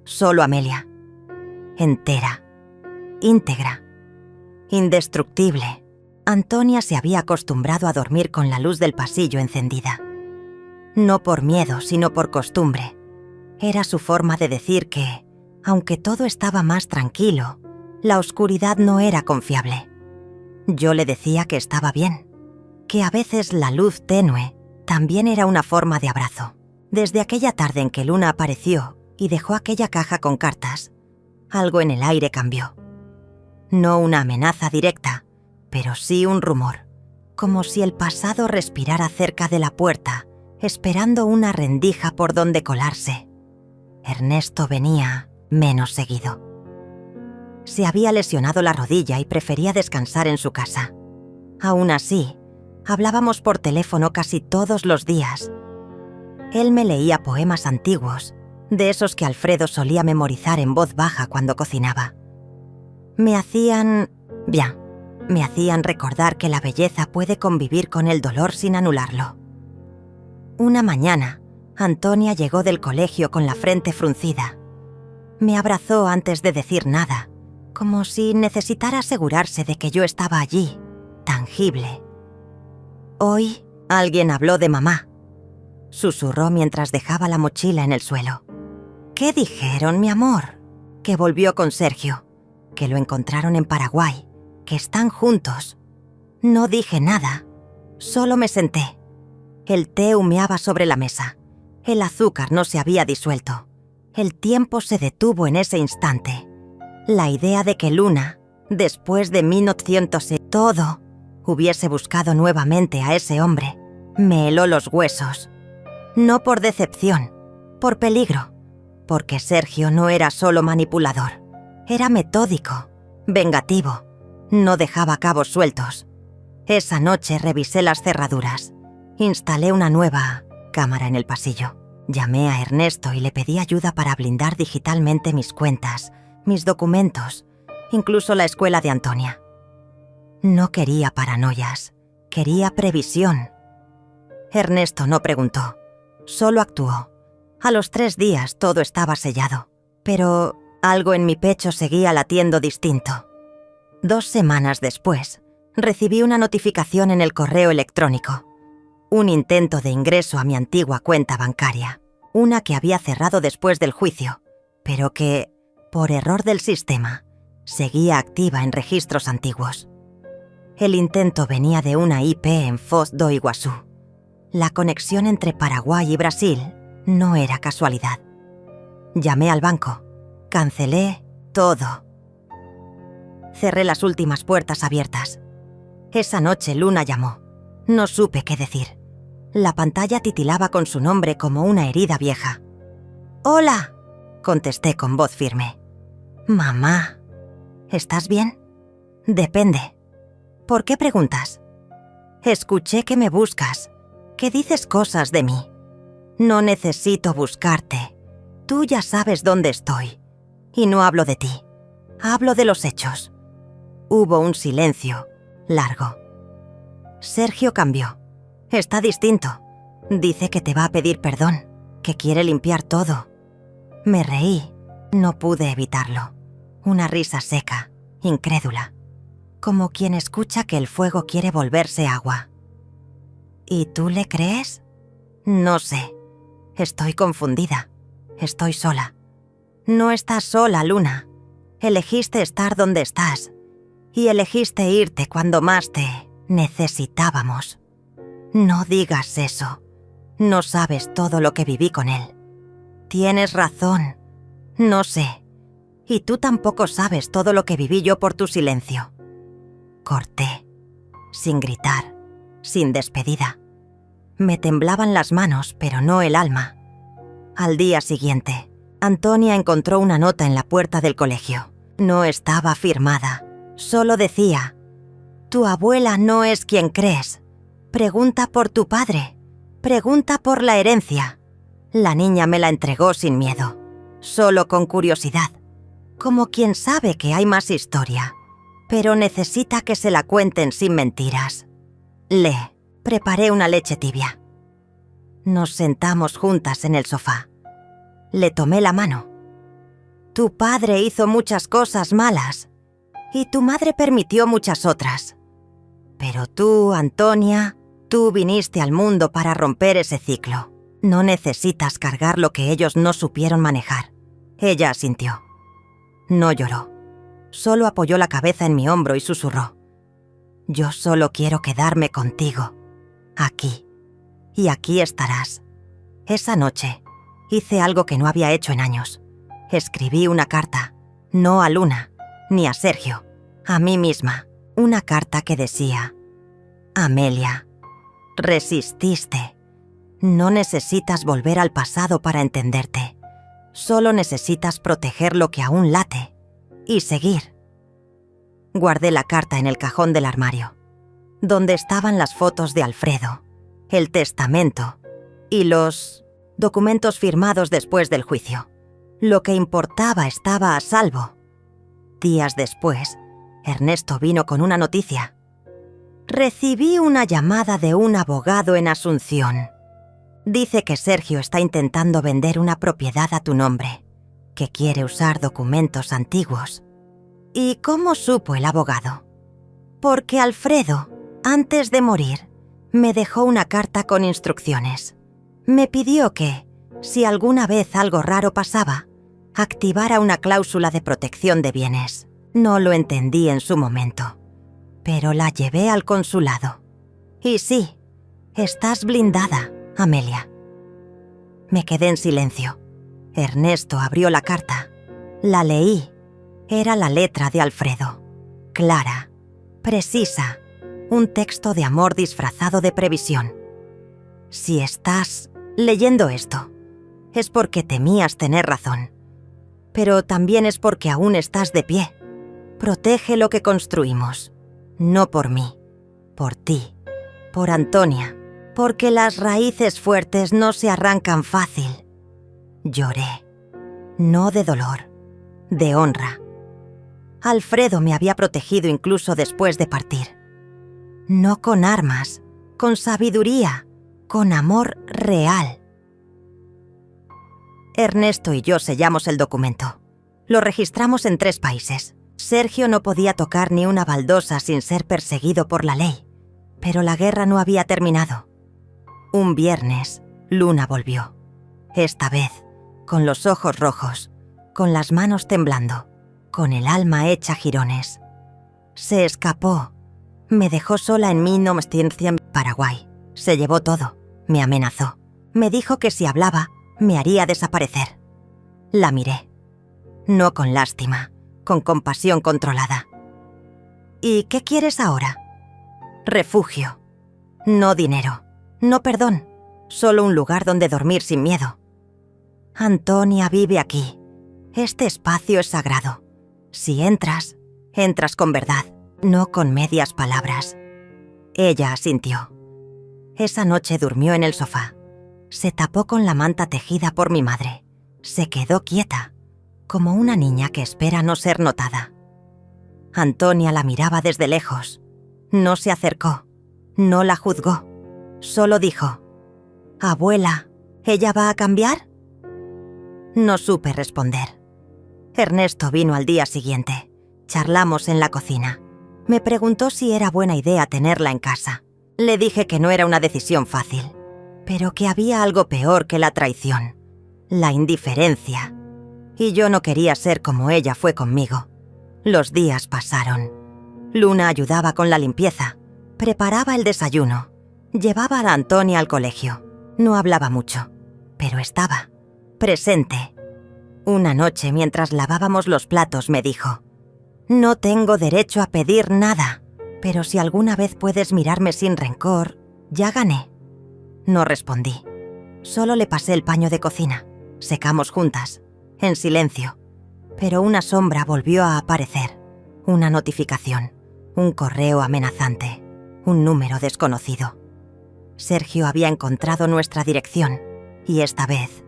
Solo Amelia. Entera, íntegra, indestructible. Antonia se había acostumbrado a dormir con la luz del pasillo encendida. No por miedo, sino por costumbre. Era su forma de decir que, aunque todo estaba más tranquilo, la oscuridad no era confiable. Yo le decía que estaba bien, que a veces la luz tenue también era una forma de abrazo. Desde aquella tarde en que Luna apareció y dejó aquella caja con cartas, algo en el aire cambió. No una amenaza directa, pero sí un rumor, como si el pasado respirara cerca de la puerta, esperando una rendija por donde colarse. Ernesto venía menos seguido. Se había lesionado la rodilla y prefería descansar en su casa. Aún así, hablábamos por teléfono casi todos los días. Él me leía poemas antiguos, de esos que Alfredo solía memorizar en voz baja cuando cocinaba. Me hacían recordar que la belleza puede convivir con el dolor sin anularlo. Una mañana, Antonia llegó del colegio con la frente fruncida. Me abrazó antes de decir nada, como si necesitara asegurarse de que yo estaba allí, tangible. «Hoy alguien habló de mamá», susurró mientras dejaba la mochila en el suelo. «¿Qué dijeron, mi amor?» Que volvió con Sergio, que lo encontraron en Paraguay, que están juntos. No dije nada, solo me senté. El té humeaba sobre la mesa. El azúcar no se había disuelto. El tiempo se detuvo en ese instante. La idea de que Luna, después de 1900 todo, hubiese buscado nuevamente a ese hombre, me heló los huesos. No por decepción, por peligro, porque Sergio no era solo manipulador, era metódico, vengativo, no dejaba cabos sueltos. Esa noche revisé las cerraduras, instalé una nueva cámara en el pasillo. Llamé a Ernesto y le pedí ayuda para blindar digitalmente mis cuentas, mis documentos, incluso la escuela de Antonia. No quería paranoias, quería previsión. Ernesto no preguntó, solo actuó. A los 3 días todo estaba sellado, pero algo en mi pecho seguía latiendo distinto. 2 semanas después, recibí una notificación en el correo electrónico. Un intento de ingreso a mi antigua cuenta bancaria, una que había cerrado después del juicio, pero que, por error del sistema, seguía activa en registros antiguos. El intento venía de una IP en Foz do Iguazú. La conexión entre Paraguay y Brasil no era casualidad. Llamé al banco, cancelé todo. Cerré las últimas puertas abiertas. Esa noche Luna llamó. No supe qué decir. La pantalla titilaba con su nombre como una herida vieja. «Hola», contesté con voz firme. «Mamá, ¿estás bien?» «Depende. ¿Por qué preguntas?» «Escuché que me buscas, que dices cosas de mí. No necesito buscarte. Tú ya sabes dónde estoy. Y no hablo de ti. Hablo de los hechos». Hubo un silencio largo. Sergio cambió. Está distinto. Dice que te va a pedir perdón, que quiere limpiar todo. Me reí. No pude evitarlo. Una risa seca, incrédula, como quien escucha que el fuego quiere volverse agua. ¿Y tú le crees? No sé. Estoy confundida. Estoy sola. No estás sola, Luna. Elegiste estar donde estás. Y elegiste irte cuando más te necesitábamos. No digas eso. No sabes todo lo que viví con él. Tienes razón. No sé. Y tú tampoco sabes todo lo que viví yo por tu silencio. Corté. Sin gritar. Sin despedida. Me temblaban las manos, pero no el alma. Al día siguiente, Antonia encontró una nota en la puerta del colegio. No estaba firmada. Solo decía: «Tu abuela no es quien crees. Pregunta por tu padre. Pregunta por la herencia». La niña me la entregó sin miedo, solo con curiosidad, como quien sabe que hay más historia, pero necesita que se la cuenten sin mentiras. Le preparé una leche tibia. Nos sentamos juntas en el sofá. Le tomé la mano. «Tu padre hizo muchas cosas malas, y tu madre permitió muchas otras. Pero tú, Antonia, tú viniste al mundo para romper ese ciclo. No necesitas cargar lo que ellos no supieron manejar». Ella asintió. No lloró. Solo apoyó la cabeza en mi hombro y susurró: «Yo solo quiero quedarme contigo. Aquí. Y aquí estarás». Esa noche, hice algo que no había hecho en años. Escribí una carta, no a Luna, ni a Sergio, a mí misma. Una carta que decía: Amelia, resististe. No necesitas volver al pasado para entenderte. Solo necesitas proteger lo que aún late y seguir. Guardé la carta en el cajón del armario, donde estaban las fotos de Alfredo, el testamento y los documentos firmados después del juicio. Lo que importaba estaba a salvo. Días después, Ernesto vino con una noticia. Recibí una llamada de un abogado en Asunción. Dice que Sergio está intentando vender una propiedad a tu nombre, que quiere usar documentos antiguos. ¿Y cómo supo el abogado? Porque Alfredo, antes de morir, me dejó una carta con instrucciones. Me pidió que, si alguna vez algo raro pasaba, activara una cláusula de protección de bienes. No lo entendí en su momento, pero la llevé al consulado. Y sí, estás blindada, Amelia. Me quedé en silencio. Ernesto abrió la carta. La leí. Era la letra de Alfredo. Clara, precisa, un texto de amor disfrazado de previsión. Si estás leyendo esto, es porque temías tener razón. Pero también es porque aún estás de pie. Protege lo que construimos. No por mí, por ti, por Antonia, porque las raíces fuertes no se arrancan fácil. Lloré, no de dolor, de honra. Alfredo me había protegido incluso después de partir. No con armas, con sabiduría, con amor real. Ernesto y yo sellamos el documento. Lo registramos en 3 países. Sergio no podía tocar ni una baldosa sin ser perseguido por la ley, pero la guerra no había terminado. Un viernes, Luna volvió. Esta vez, con los ojos rojos, con las manos temblando, con el alma hecha jirones. Se escapó. Me dejó sola en en Paraguay. Se llevó todo. Me amenazó. Me dijo que si hablaba, me haría desaparecer. La miré. No con lástima, con compasión controlada. ¿Y qué quieres ahora? Refugio. No dinero. No perdón. Solo un lugar donde dormir sin miedo. Antonia vive aquí. Este espacio es sagrado. Si entras, entras con verdad, no con medias palabras. Ella asintió. Esa noche durmió en el sofá. Se tapó con la manta tejida por mi madre. Se quedó quieta, como una niña que espera no ser notada. Antonia la miraba desde lejos. No se acercó, no la juzgó. Solo dijo: «Abuela, ¿ella va a cambiar?». No supe responder. Ernesto vino al día siguiente. Charlamos en la cocina. Me preguntó si era buena idea tenerla en casa. Le dije que no era una decisión fácil, pero que había algo peor que la traición, la indiferencia. Y yo no quería ser como ella fue conmigo. Los días pasaron. Luna ayudaba con la limpieza, preparaba el desayuno, llevaba a Antonia al colegio. No hablaba mucho, pero estaba presente. Una noche, mientras lavábamos los platos, me dijo: «No tengo derecho a pedir nada, pero si alguna vez puedes mirarme sin rencor, ya gané». No respondí. Solo le pasé el paño de cocina. Secamos juntas, en silencio. Pero una sombra volvió a aparecer. Una notificación, un correo amenazante, un número desconocido. Sergio había encontrado nuestra dirección y esta vez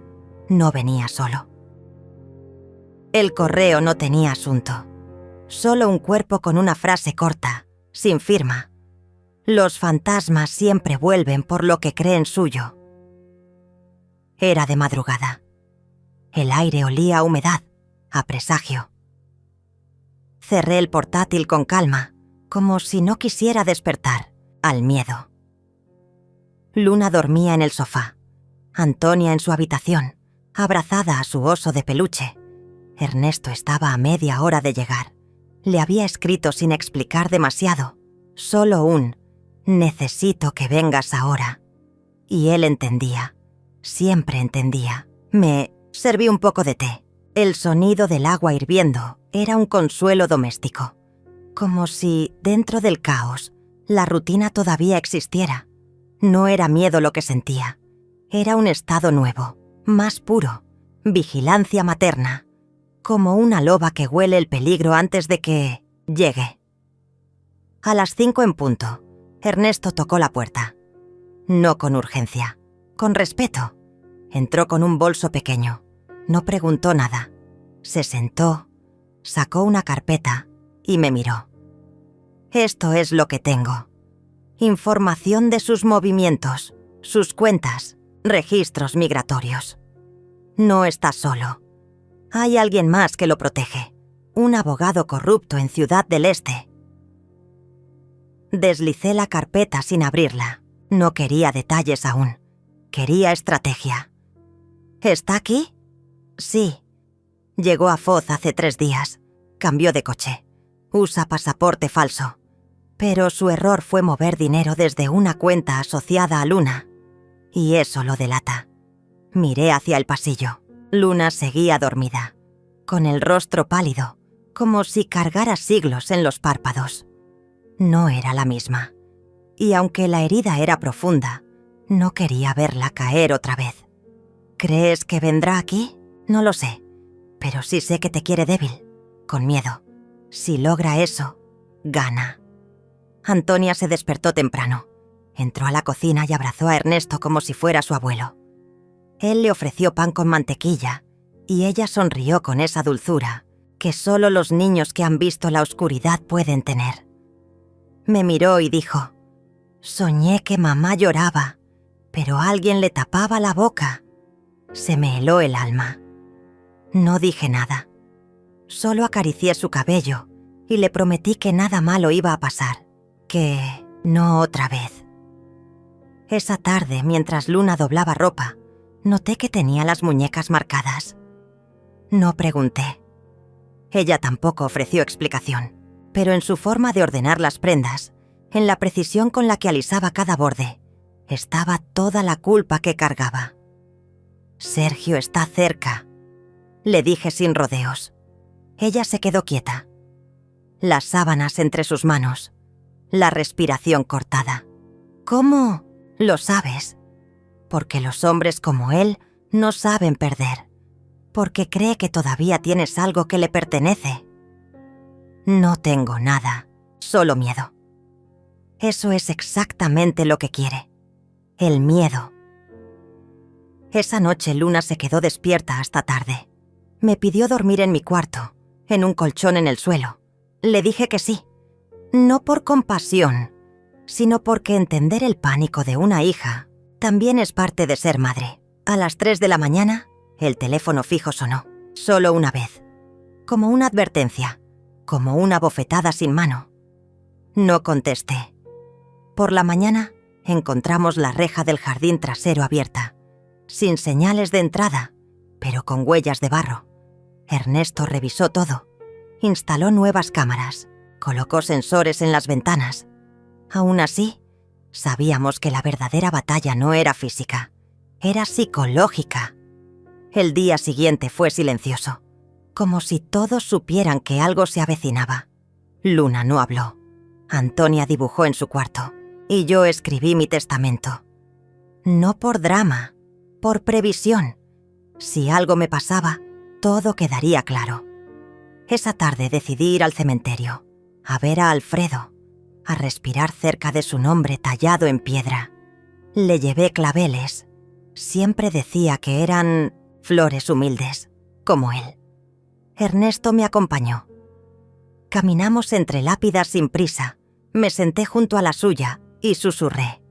no venía solo. El correo no tenía asunto. Solo un cuerpo con una frase corta, sin firma. Los fantasmas siempre vuelven por lo que creen suyo. Era de madrugada. El aire olía a humedad, a presagio. Cerré el portátil con calma, como si no quisiera despertar al miedo. Luna dormía en el sofá. Antonia en su habitación, abrazada a su oso de peluche. Ernesto estaba a media hora de llegar. Le había escrito sin explicar demasiado, solo un «necesito que vengas ahora». Y él entendía, siempre entendía. Me serví un poco de té. El sonido del agua hirviendo era un consuelo doméstico, como si, dentro del caos, la rutina todavía existiera. No era miedo lo que sentía. Era un estado nuevo, más puro, vigilancia materna, como una loba que huele el peligro antes de que llegue. A las 5 en punto, Ernesto tocó la puerta. No con urgencia, con respeto. Entró con un bolso pequeño. No preguntó nada. Se sentó, sacó una carpeta y me miró. Esto es lo que tengo. Información de sus movimientos, sus cuentas, registros migratorios. No está solo. Hay alguien más que lo protege. Un abogado corrupto en Ciudad del Este. Deslicé la carpeta sin abrirla. No quería detalles aún. Quería estrategia. ¿Está aquí? Sí. Llegó a Foz hace 3 días. Cambió de coche. Usa pasaporte falso. Pero su error fue mover dinero desde una cuenta asociada a Luna. Y eso lo delata. Miré hacia el pasillo. Luna seguía dormida, con el rostro pálido, como si cargara siglos en los párpados. No era la misma. Y aunque la herida era profunda, no quería verla caer otra vez. ¿Crees que vendrá aquí? No lo sé. Pero sí sé que te quiere débil, con miedo. Si logra eso, gana. Antonia se despertó temprano. Entró a la cocina y abrazó a Ernesto como si fuera su abuelo. Él le ofreció pan con mantequilla y ella sonrió con esa dulzura que solo los niños que han visto la oscuridad pueden tener. Me miró y dijo: «Soñé que mamá lloraba, pero alguien le tapaba la boca». Se me heló el alma. No dije nada. Solo acaricié su cabello y le prometí que nada malo iba a pasar, que no otra vez. Esa tarde, mientras Luna doblaba ropa, noté que tenía las muñecas marcadas. No pregunté. Ella tampoco ofreció explicación, pero en su forma de ordenar las prendas, en la precisión con la que alisaba cada borde, estaba toda la culpa que cargaba. «Sergio está cerca», le dije sin rodeos. Ella se quedó quieta. Las sábanas entre sus manos, la respiración cortada. «¿Cómo lo sabes?» Porque los hombres como él no saben perder. Porque cree que todavía tienes algo que le pertenece. No tengo nada, solo miedo. Eso es exactamente lo que quiere. El miedo. Esa noche Luna se quedó despierta hasta tarde. Me pidió dormir en mi cuarto, en un colchón en el suelo. Le dije que sí. No por compasión, sino porque entender el pánico de una hija también es parte de ser madre. A las 3 de la mañana, el teléfono fijo sonó, solo una vez. Como una advertencia, como una bofetada sin mano. No contesté. Por la mañana, encontramos la reja del jardín trasero abierta, sin señales de entrada, pero con huellas de barro. Ernesto revisó todo. Instaló nuevas cámaras, colocó sensores en las ventanas. Aún así, sabíamos que la verdadera batalla no era física, era psicológica. El día siguiente fue silencioso, como si todos supieran que algo se avecinaba. Luna no habló. Antonia dibujó en su cuarto y yo escribí mi testamento. No por drama, por previsión. Si algo me pasaba, todo quedaría claro. Esa tarde decidí ir al cementerio, a ver a Alfredo, a respirar cerca de su nombre tallado en piedra. Le llevé claveles. Siempre decía que eran flores humildes, como él. Ernesto me acompañó. Caminamos entre lápidas sin prisa. Me senté junto a la suya y susurré: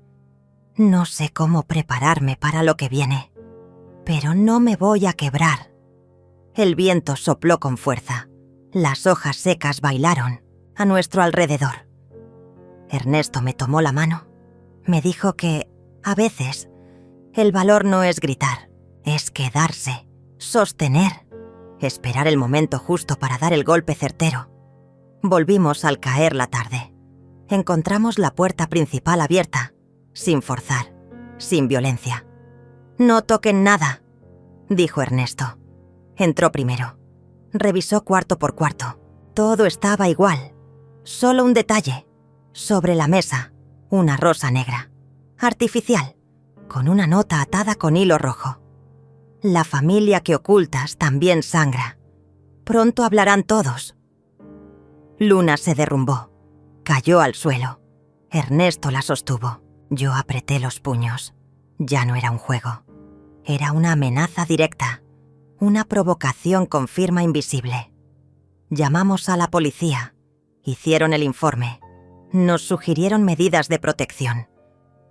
«No sé cómo prepararme para lo que viene, pero no me voy a quebrar». El viento sopló con fuerza. Las hojas secas bailaron a nuestro alrededor. Ernesto me tomó la mano. Me dijo que, a veces, el valor no es gritar, es quedarse, sostener, esperar el momento justo para dar el golpe certero. Volvimos al caer la tarde. Encontramos la puerta principal abierta, sin forzar, sin violencia. «No toquen nada», dijo Ernesto. Entró primero. Revisó cuarto por cuarto. Todo estaba igual. Solo un detalle. Sobre la mesa, una rosa negra, artificial, con una nota atada con hilo rojo. La familia que ocultas también sangra. Pronto hablarán todos. Luna se derrumbó. Cayó al suelo. Ernesto la sostuvo. Yo apreté los puños. Ya no era un juego. Era una amenaza directa. Una provocación con firma invisible. Llamamos a la policía. Hicieron el informe. Nos sugirieron medidas de protección.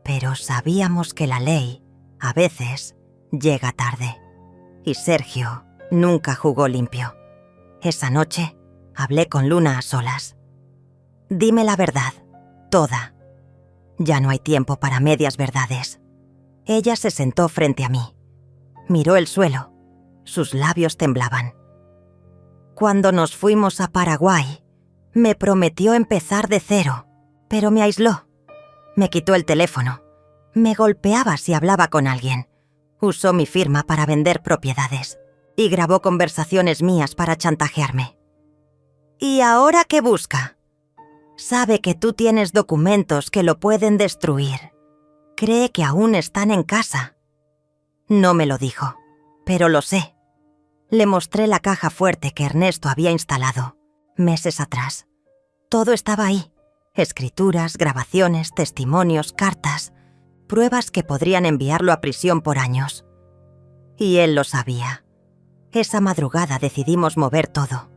Pero sabíamos que la ley, a veces, llega tarde. Y Sergio nunca jugó limpio. Esa noche, hablé con Luna a solas. Dime la verdad, toda. Ya no hay tiempo para medias verdades. Ella se sentó frente a mí. Miró el suelo. Sus labios temblaban. Cuando nos fuimos a Paraguay, me prometió empezar de cero, pero me aisló. Me quitó el teléfono. Me golpeaba si hablaba con alguien. Usó mi firma para vender propiedades y grabó conversaciones mías para chantajearme. ¿Y ahora qué busca? Sabe que tú tienes documentos que lo pueden destruir. Cree que aún están en casa. No me lo dijo, pero lo sé. Le mostré la caja fuerte que Ernesto había instalado meses atrás. Todo estaba ahí. Escrituras, grabaciones, testimonios, cartas, pruebas que podrían enviarlo a prisión por años. Y él lo sabía. Esa madrugada decidimos mover todo.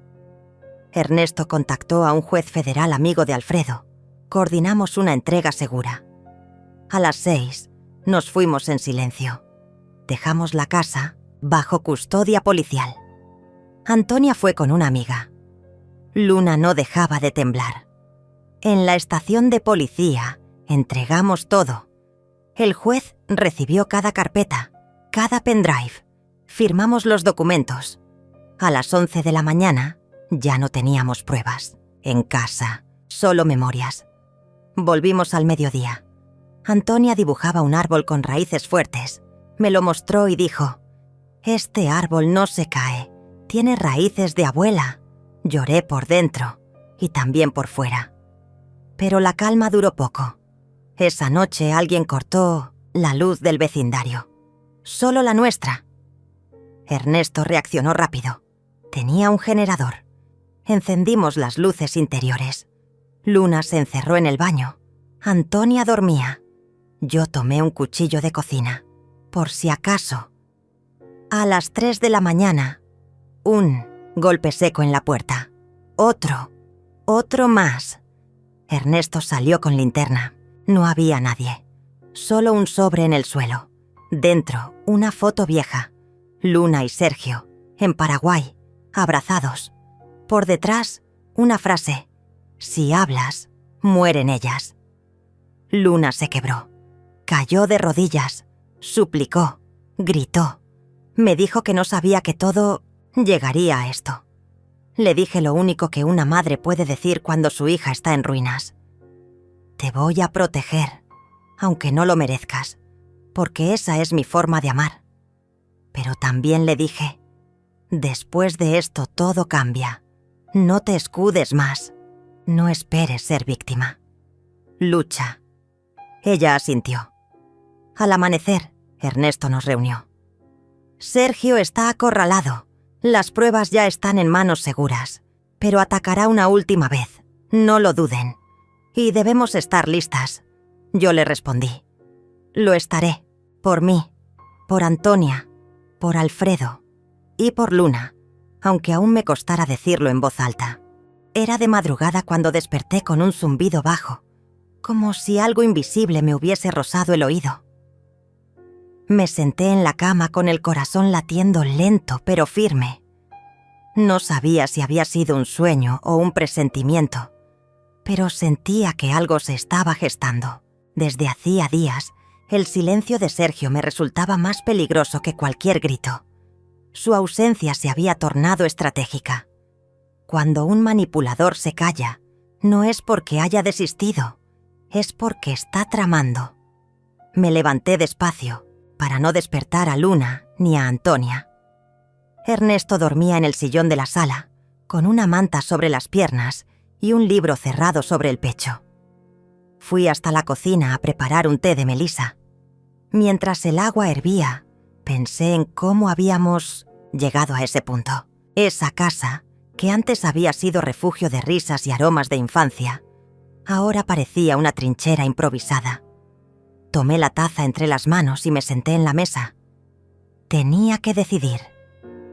Ernesto contactó a un juez federal amigo de Alfredo. Coordinamos una entrega segura. A las 6 nos fuimos en silencio. Dejamos la casa bajo custodia policial. Antonia fue con una amiga. Luna no dejaba de temblar. En la estación de policía entregamos todo. El juez recibió cada carpeta, cada pendrive. Firmamos los documentos. A las 11 de la mañana ya no teníamos pruebas. En casa, solo memorias. Volvimos al mediodía. Antonia dibujaba un árbol con raíces fuertes. Me lo mostró y dijo: «Este árbol no se cae. Tiene raíces de abuela». Lloré por dentro y también por fuera. Pero la calma duró poco. Esa noche alguien cortó la luz del vecindario. Solo la nuestra. Ernesto reaccionó rápido. Tenía un generador. Encendimos las luces interiores. Luna se encerró en el baño. Antonia dormía. Yo tomé un cuchillo de cocina, por si acaso. A las 3 de la mañana, un golpe seco en la puerta. Otro más. Ernesto salió con linterna. No había nadie. Solo un sobre en el suelo. Dentro, una foto vieja. Luna y Sergio, en Paraguay, abrazados. Por detrás, una frase: «Si hablas, mueren ellas». Luna se quebró. Cayó de rodillas. Suplicó. Gritó. Me dijo que no sabía que todo llegaría a esto. Le dije lo único que una madre puede decir cuando su hija está en ruinas. Te voy a proteger, aunque no lo merezcas, porque esa es mi forma de amar. Pero también le dije: después de esto todo cambia. No te escudes más. No esperes ser víctima. Lucha. Ella asintió. Al amanecer, Ernesto nos reunió. Sergio está acorralado. Las pruebas ya están en manos seguras, pero atacará una última vez. No lo duden. Y debemos estar listas. Yo le respondí: lo estaré. Por mí, por Antonia, por Alfredo y por Luna, aunque aún me costara decirlo en voz alta. Era de madrugada cuando desperté con un zumbido bajo, como si algo invisible me hubiese rozado el oído. Me senté en la cama con el corazón latiendo lento pero firme. No sabía si había sido un sueño o un presentimiento, pero sentía que algo se estaba gestando. Desde hacía días, el silencio de Sergio me resultaba más peligroso que cualquier grito. Su ausencia se había tornado estratégica. Cuando un manipulador se calla, no es porque haya desistido, es porque está tramando. Me levanté despacio, para no despertar a Luna ni a Antonia. Ernesto dormía en el sillón de la sala, con una manta sobre las piernas y un libro cerrado sobre el pecho. Fui hasta la cocina a preparar un té de melisa. Mientras el agua hervía, pensé en cómo habíamos llegado a ese punto. Esa casa, que antes había sido refugio de risas y aromas de infancia, ahora parecía una trinchera improvisada. Tomé la taza entre las manos y me senté en la mesa. Tenía que decidir.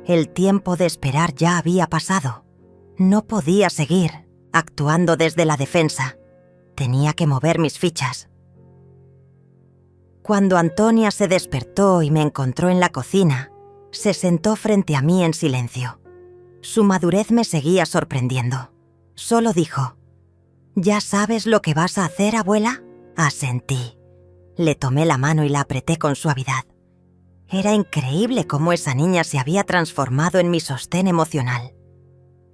El tiempo de esperar ya había pasado. No podía seguir actuando desde la defensa. Tenía que mover mis fichas. Cuando Antonia se despertó y me encontró en la cocina, se sentó frente a mí en silencio. Su madurez me seguía sorprendiendo. Solo dijo: «¿Ya sabes lo que vas a hacer, abuela?». Asentí. Le tomé la mano y la apreté con suavidad. Era increíble cómo esa niña se había transformado en mi sostén emocional.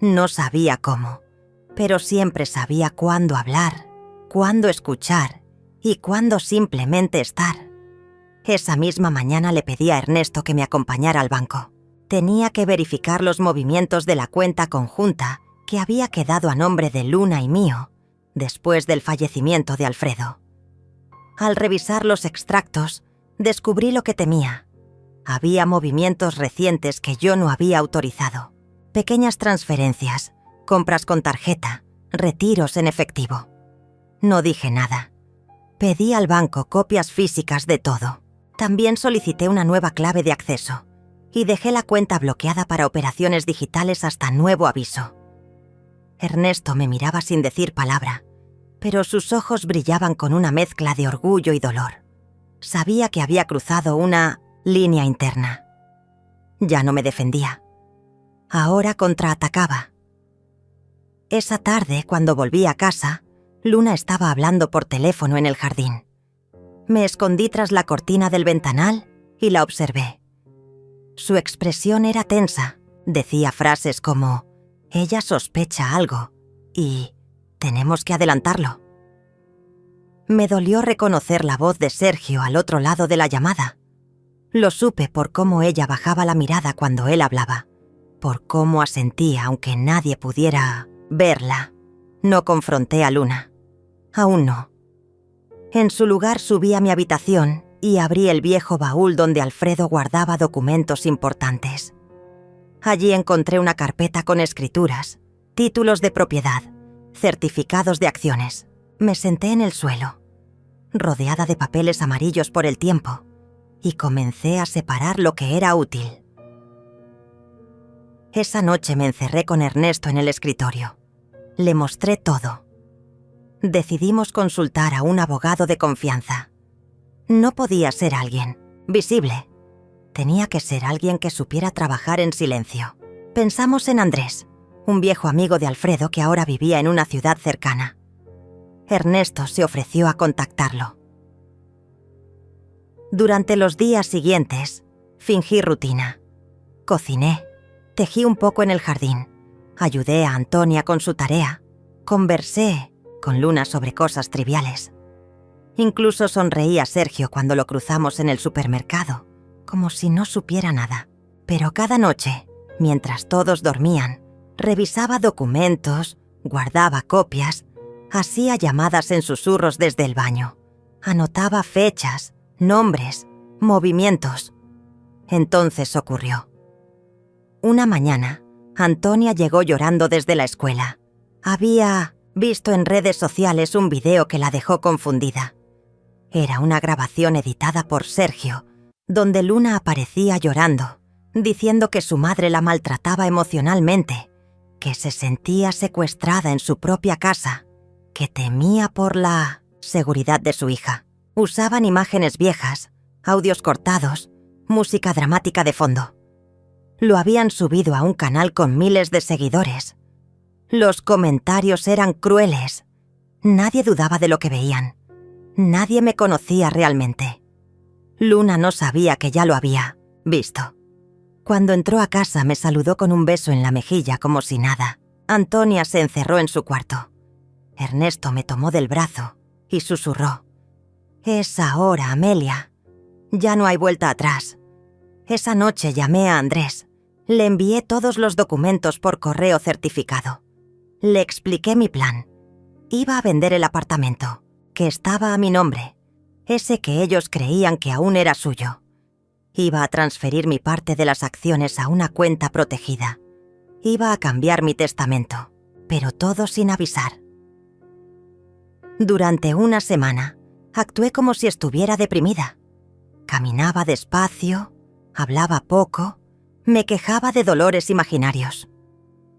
No sabía cómo, pero siempre sabía cuándo hablar, cuándo escuchar y cuándo simplemente estar. Esa misma mañana le pedí a Ernesto que me acompañara al banco. Tenía que verificar los movimientos de la cuenta conjunta que había quedado a nombre de Luna y mío después del fallecimiento de Alfredo. Al revisar los extractos, descubrí lo que temía. Había movimientos recientes que yo no había autorizado. Pequeñas transferencias, compras con tarjeta, retiros en efectivo. No dije nada. Pedí al banco copias físicas de todo. También solicité una nueva clave de acceso y dejé la cuenta bloqueada para operaciones digitales hasta nuevo aviso. Ernesto me miraba sin decir palabra, pero sus ojos brillaban con una mezcla de orgullo y dolor. Sabía que había cruzado una línea interna. Ya no me defendía. Ahora contraatacaba. Esa tarde, cuando volví a casa, Luna estaba hablando por teléfono en el jardín. Me escondí tras la cortina del ventanal y la observé. Su expresión era tensa. Decía frases como: «Ella sospecha algo» y «tenemos que adelantarlo». Me dolió reconocer la voz de Sergio al otro lado de la llamada. Lo supe por cómo ella bajaba la mirada cuando él hablaba, por cómo asentía aunque nadie pudiera verla. No confronté a Luna. Aún no. En su lugar subí a mi habitación y abrí el viejo baúl donde Alfredo guardaba documentos importantes. Allí encontré una carpeta con escrituras, títulos de propiedad, certificados de acciones. Me senté en el suelo, rodeada de papeles amarillos por el tiempo, y comencé a separar lo que era útil. Esa noche me encerré con Ernesto en el escritorio. Le mostré todo. Decidimos consultar a un abogado de confianza. No podía ser alguien visible. Tenía que ser alguien que supiera trabajar en silencio. Pensamos en Andrés, un viejo amigo de Alfredo que ahora vivía en una ciudad cercana. Ernesto se ofreció a contactarlo. Durante los días siguientes, fingí rutina. Cociné, tejí un poco en el jardín, ayudé a Antonia con su tarea, conversé con Luna sobre cosas triviales. Incluso sonreí a Sergio cuando lo cruzamos en el supermercado, como si no supiera nada. Pero cada noche, mientras todos dormían, revisaba documentos, guardaba copias, hacía llamadas en susurros desde el baño, anotaba fechas, nombres, movimientos. Entonces ocurrió. Una mañana, Antonia llegó llorando desde la escuela. Había visto en redes sociales un video que la dejó confundida. Era una grabación editada por Sergio, donde Luna aparecía llorando, diciendo que su madre la maltrataba emocionalmente, que se sentía secuestrada en su propia casa, que temía por la seguridad de su hija. Usaban imágenes viejas, audios cortados, música dramática de fondo. Lo habían subido a un canal con miles de seguidores. Los comentarios eran crueles. Nadie dudaba de lo que veían. Nadie me conocía realmente. Luna no sabía que ya lo había visto. Cuando entró a casa me saludó con un beso en la mejilla como si nada. Antonia se encerró en su cuarto. Ernesto me tomó del brazo y susurró: «Es ahora, Amelia. Ya no hay vuelta atrás». Esa noche llamé a Andrés. Le envié todos los documentos por correo certificado. Le expliqué mi plan. Iba a vender el apartamento. que estaba a mi nombre, ese que ellos creían que aún era suyo. Iba a transferir mi parte de las acciones a una cuenta protegida. Iba a cambiar mi testamento, pero todo sin avisar. Durante una semana, actué como si estuviera deprimida. Caminaba despacio, hablaba poco, me quejaba de dolores imaginarios.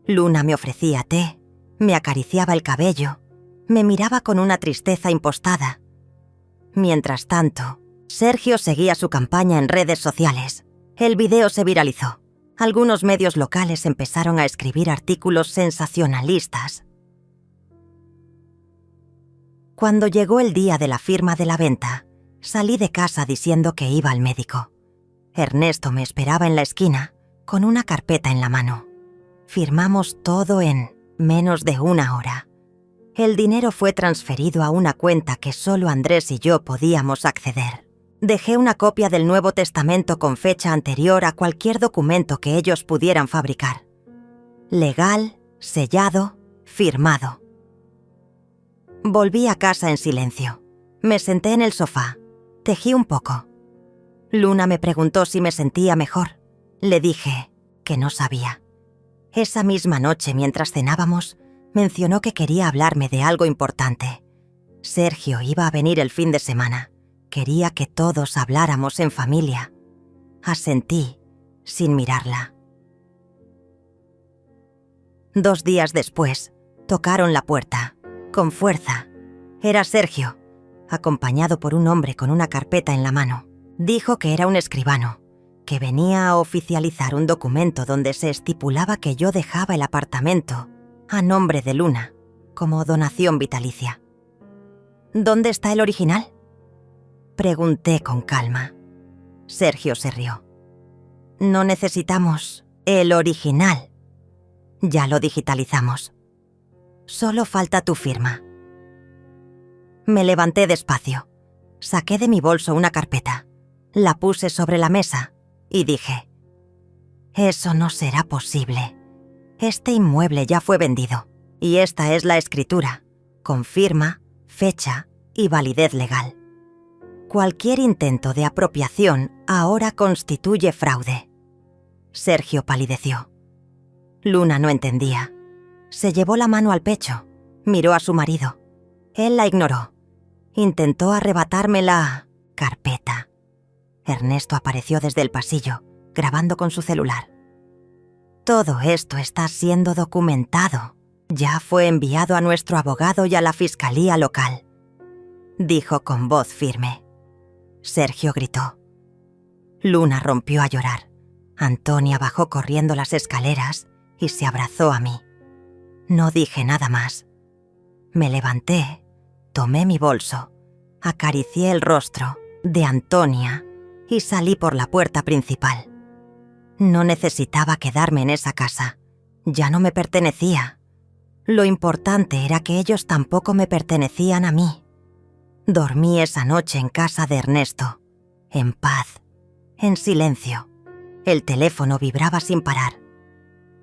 Luna me ofrecía té, me acariciaba el cabello, me miraba con una tristeza impostada. Mientras tanto, Sergio seguía su campaña en redes sociales. El video se viralizó. Algunos medios locales empezaron a escribir artículos sensacionalistas. Cuando llegó el día de la firma de la venta, salí de casa diciendo que iba al médico. Ernesto me esperaba en la esquina, con una carpeta en la mano. Firmamos todo en menos de una hora. El dinero fue transferido a una cuenta que solo Andrés y yo podíamos acceder. Dejé una copia del Nuevo Testamento con fecha anterior a cualquier documento que ellos pudieran fabricar. Legal, sellado, firmado. Volví a casa en silencio. Me senté en el sofá. Tejí un poco. Luna me preguntó si me sentía mejor. Le dije que no sabía. Esa misma noche, mientras cenábamos, mencionó que quería hablarme de algo importante. Sergio iba a venir el fin de semana. Quería que todos habláramos en familia. Asentí, sin mirarla. 2 días después, tocaron la puerta, con fuerza. Era Sergio, acompañado por un hombre con una carpeta en la mano. Dijo que era un escribano, que venía a oficializar un documento donde se estipulaba que yo dejaba el apartamento a nombre de Luna, como donación vitalicia. ¿Dónde está el original?, pregunté con calma. Sergio se rió. No necesitamos el original. Ya lo digitalizamos. Solo falta tu firma. Me levanté despacio. Saqué de mi bolso una carpeta. La puse sobre la mesa y dije: eso no será posible. Este inmueble ya fue vendido y esta es la escritura, con firma, fecha y validez legal. Cualquier intento de apropiación ahora constituye fraude. Sergio palideció. Luna no entendía. Se llevó la mano al pecho, miró a su marido. Él la ignoró. Intentó arrebatarme la carpeta. Ernesto apareció desde el pasillo, grabando con su celular. Todo esto está siendo documentado. Ya fue enviado a nuestro abogado y a la fiscalía local, dijo con voz firme. Sergio gritó. Luna rompió a llorar. Antonia bajó corriendo las escaleras y se abrazó a mí. No dije nada más. Me levanté, tomé mi bolso, acaricié el rostro de Antonia y salí por la puerta principal. No necesitaba quedarme en esa casa. Ya no me pertenecía. Lo importante era que ellos tampoco me pertenecían a mí. Dormí esa noche en casa de Ernesto, en paz, en silencio. El teléfono vibraba sin parar.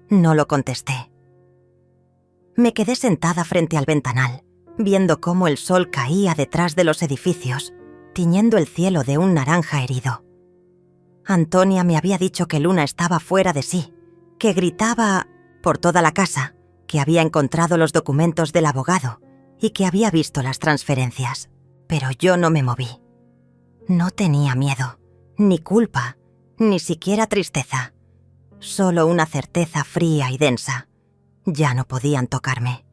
No lo contesté. Me quedé sentada frente al ventanal, viendo cómo el sol caía detrás de los edificios, tiñendo el cielo de un naranja herido. Antonia me había dicho que Luna estaba fuera de sí, que gritaba por toda la casa, que había encontrado los documentos del abogado y que había visto las transferencias. Pero yo no me moví. No tenía miedo, ni culpa, ni siquiera tristeza. Solo una certeza fría y densa. Ya no podían tocarme.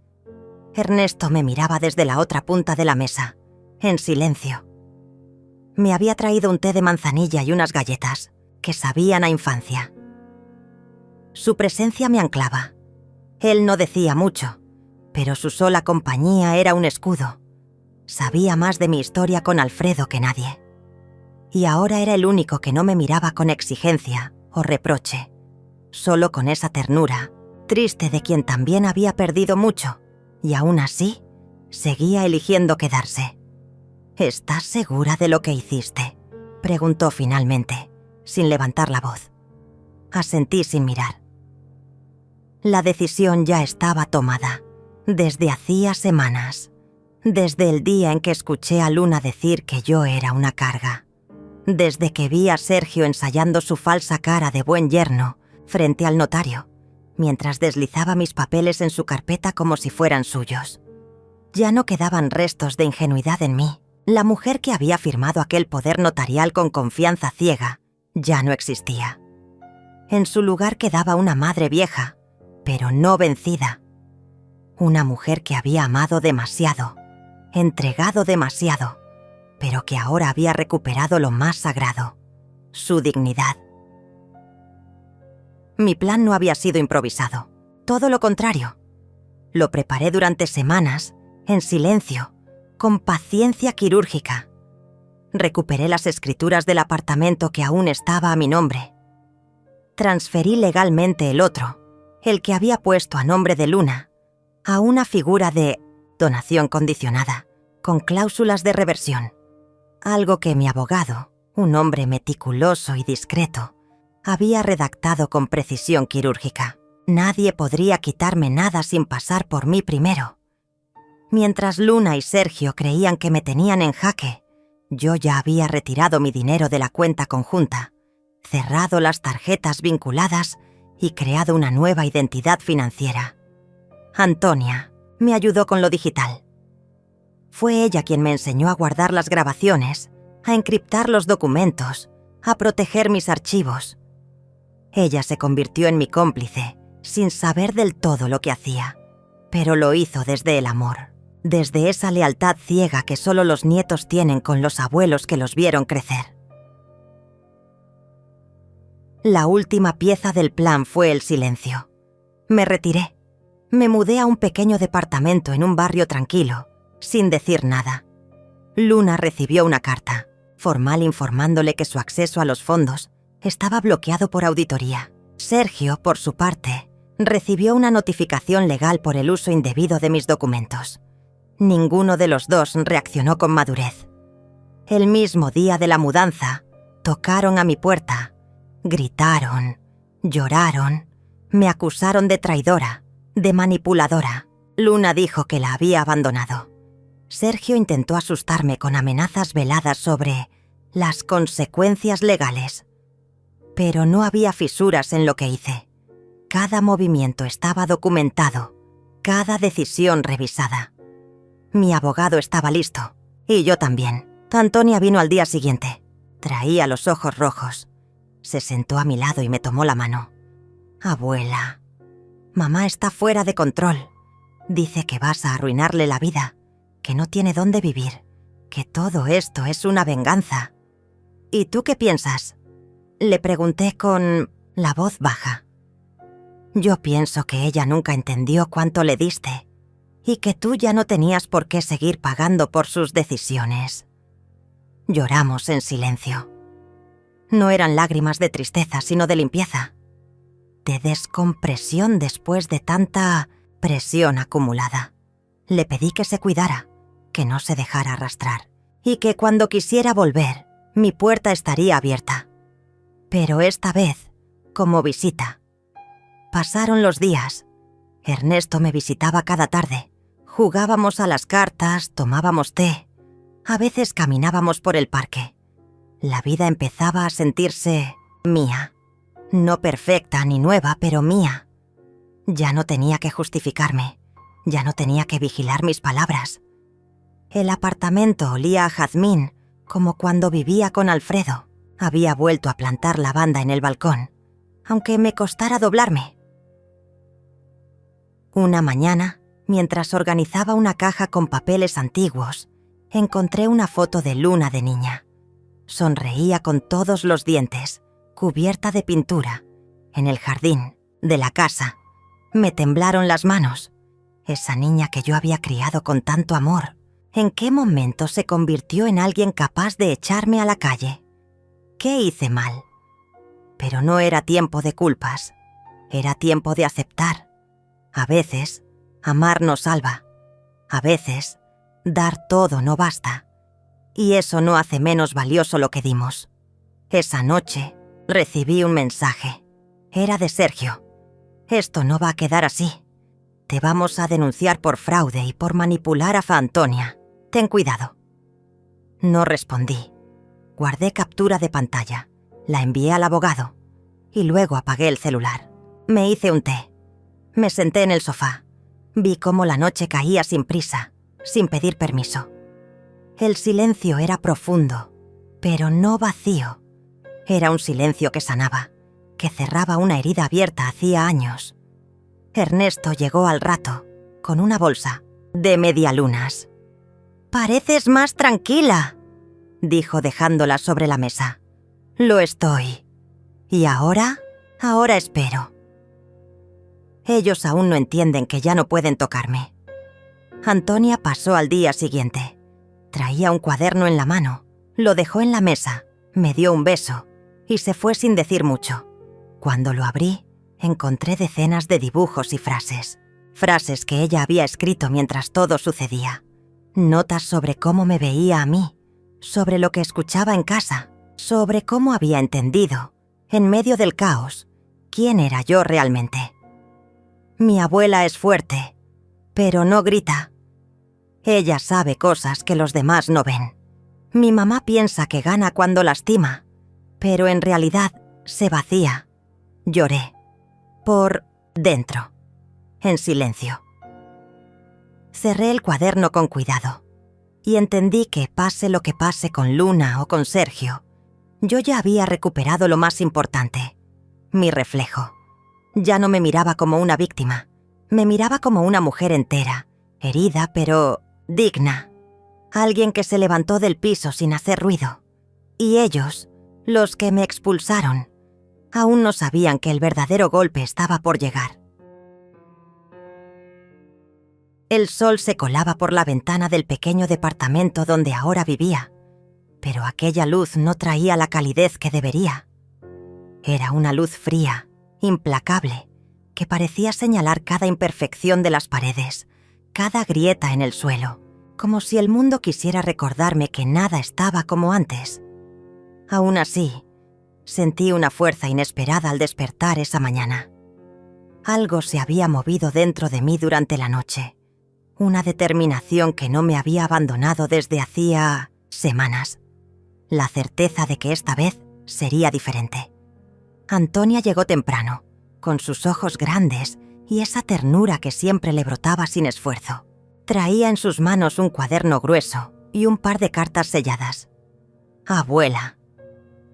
Ernesto me miraba desde la otra punta de la mesa, en silencio. Me había traído un té de manzanilla y unas galletas, que sabían a infancia. Su presencia me anclaba. Él no decía mucho, pero su sola compañía era un escudo. Sabía más de mi historia con Alfredo que nadie. Y ahora era el único que no me miraba con exigencia o reproche, solo con esa ternura, triste de quien también había perdido mucho, y aún así, seguía eligiendo quedarse. ¿Estás segura de lo que hiciste?, preguntó finalmente, sin levantar la voz. Asentí sin mirar. La decisión ya estaba tomada, desde hacía semanas. Desde el día en que escuché a Luna decir que yo era una carga. Desde que vi a Sergio ensayando su falsa cara de buen yerno frente al notario, mientras deslizaba mis papeles en su carpeta como si fueran suyos. Ya no quedaban restos de ingenuidad en mí. La mujer que había firmado aquel poder notarial con confianza ciega ya no existía. En su lugar quedaba una madre vieja, pero no vencida. Una mujer que había amado demasiado, entregado demasiado, pero que ahora había recuperado lo más sagrado, su dignidad. Mi plan no había sido improvisado, todo lo contrario. Lo preparé durante semanas, en silencio, con paciencia quirúrgica. Recuperé las escrituras del apartamento que aún estaba a mi nombre. Transferí legalmente el otro, el que había puesto a nombre de Luna, a una figura de donación condicionada, con cláusulas de reversión. Algo que mi abogado, un hombre meticuloso y discreto, había redactado con precisión quirúrgica. Nadie podría quitarme nada sin pasar por mí primero. Mientras Luna y Sergio creían que me tenían en jaque, yo ya había retirado mi dinero de la cuenta conjunta, cerrado las tarjetas vinculadas y creado una nueva identidad financiera. Antonia me ayudó con lo digital. Fue ella quien me enseñó a guardar las grabaciones, a encriptar los documentos, a proteger mis archivos. Ella se convirtió en mi cómplice, sin saber del todo lo que hacía, pero lo hizo desde el amor, desde esa lealtad ciega que solo los nietos tienen con los abuelos que los vieron crecer. La última pieza del plan fue el silencio. Me retiré. Me mudé a un pequeño departamento en un barrio tranquilo, sin decir nada. Luna recibió una carta, formal informándole que su acceso a los fondos estaba bloqueado por auditoría. Sergio, por su parte, recibió una notificación legal por el uso indebido de mis documentos. Ninguno de los dos reaccionó con madurez. El mismo día de la mudanza, tocaron a mi puerta, gritaron, lloraron, me acusaron de traidora, de manipuladora. Luna dijo que la había abandonado. Sergio intentó asustarme con amenazas veladas sobre las consecuencias legales. Pero no había fisuras en lo que hice. Cada movimiento estaba documentado, cada decisión revisada. Mi abogado estaba listo, y yo también. Antonia vino al día siguiente. Traía los ojos rojos. Se sentó a mi lado y me tomó la mano. Abuela, mamá está fuera de control. Dice que vas a arruinarle la vida, que no tiene dónde vivir, que todo esto es una venganza. ¿Y tú qué piensas?, le pregunté con la voz baja. Yo pienso que ella nunca entendió cuánto le diste y que tú ya no tenías por qué seguir pagando por sus decisiones. Lloramos en silencio. No eran lágrimas de tristeza, sino de limpieza, de descompresión después de tanta presión acumulada. Le pedí que se cuidara, que no se dejara arrastrar y que cuando quisiera volver, mi puerta estaría abierta. Pero esta vez, como visita. Pasaron los días. Ernesto me visitaba cada tarde. Jugábamos a las cartas, tomábamos té. A veces caminábamos por el parque. La vida empezaba a sentirse mía. No perfecta ni nueva, pero mía. Ya no tenía que justificarme. Ya no tenía que vigilar mis palabras. El apartamento olía a jazmín, como cuando vivía con Alfredo. Había vuelto a plantar lavanda en el balcón, aunque me costara doblarme. Una mañana, mientras organizaba una caja con papeles antiguos, encontré una foto de Luna de niña. Sonreía con todos los dientes, cubierta de pintura, en el jardín de la casa. Me temblaron las manos. Esa niña que yo había criado con tanto amor, ¿en qué momento se convirtió en alguien capaz de echarme a la calle? ¿Qué hice mal? Pero no era tiempo de culpas. Era tiempo de aceptar. A veces, amar no salva. A veces, dar todo no basta. Y eso no hace menos valioso lo que dimos. Esa noche, recibí un mensaje. Era de Sergio. Esto no va a quedar así. Te vamos a denunciar por fraude y por manipular a Fa Antonia. Ten cuidado. No respondí. Guardé captura de pantalla. La envié al abogado. Y luego apagué el celular. Me hice un té. Me senté en el sofá. Vi cómo la noche caía sin prisa, sin pedir permiso. El silencio era profundo, pero no vacío. Era un silencio que sanaba, que cerraba una herida abierta hacía años. Ernesto llegó al rato, con una bolsa de medialunas. «Pareces más tranquila», dijo dejándola sobre la mesa. «Lo estoy. ¿Y ahora? Ahora espero». Ellos aún no entienden que ya no pueden tocarme. Antonia pasó al día siguiente. Traía un cuaderno en la mano, lo dejó en la mesa, me dio un beso y se fue sin decir mucho. Cuando lo abrí, encontré decenas de dibujos y frases. Frases que ella había escrito mientras todo sucedía. Notas sobre cómo me veía a mí, sobre lo que escuchaba en casa, sobre cómo había entendido, en medio del caos, quién era yo realmente. Mi abuela es fuerte, pero no grita. Ella sabe cosas que los demás no ven. Mi mamá piensa que gana cuando lastima, pero en realidad se vacía. Lloré. Por dentro. En silencio. Cerré el cuaderno con cuidado y entendí que pase lo que pase con Luna o con Sergio, yo ya había recuperado lo más importante, mi reflejo. Ya no me miraba como una víctima, me miraba como una mujer entera, herida pero digna. Alguien que se levantó del piso sin hacer ruido. Y ellos, los que me expulsaron, aún no sabían que el verdadero golpe estaba por llegar. El sol se colaba por la ventana del pequeño departamento donde ahora vivía, pero aquella luz no traía la calidez que debería. Era una luz fría, implacable, que parecía señalar cada imperfección de las paredes, cada grieta en el suelo, como si el mundo quisiera recordarme que nada estaba como antes. Aún así, sentí una fuerza inesperada al despertar esa mañana. Algo se había movido dentro de mí durante la noche, una determinación que no me había abandonado desde hacía semanas, la certeza de que esta vez sería diferente. Antonia llegó temprano, con sus ojos grandes y esa ternura que siempre le brotaba sin esfuerzo. Traía en sus manos un cuaderno grueso y un par de cartas selladas. «Abuela»,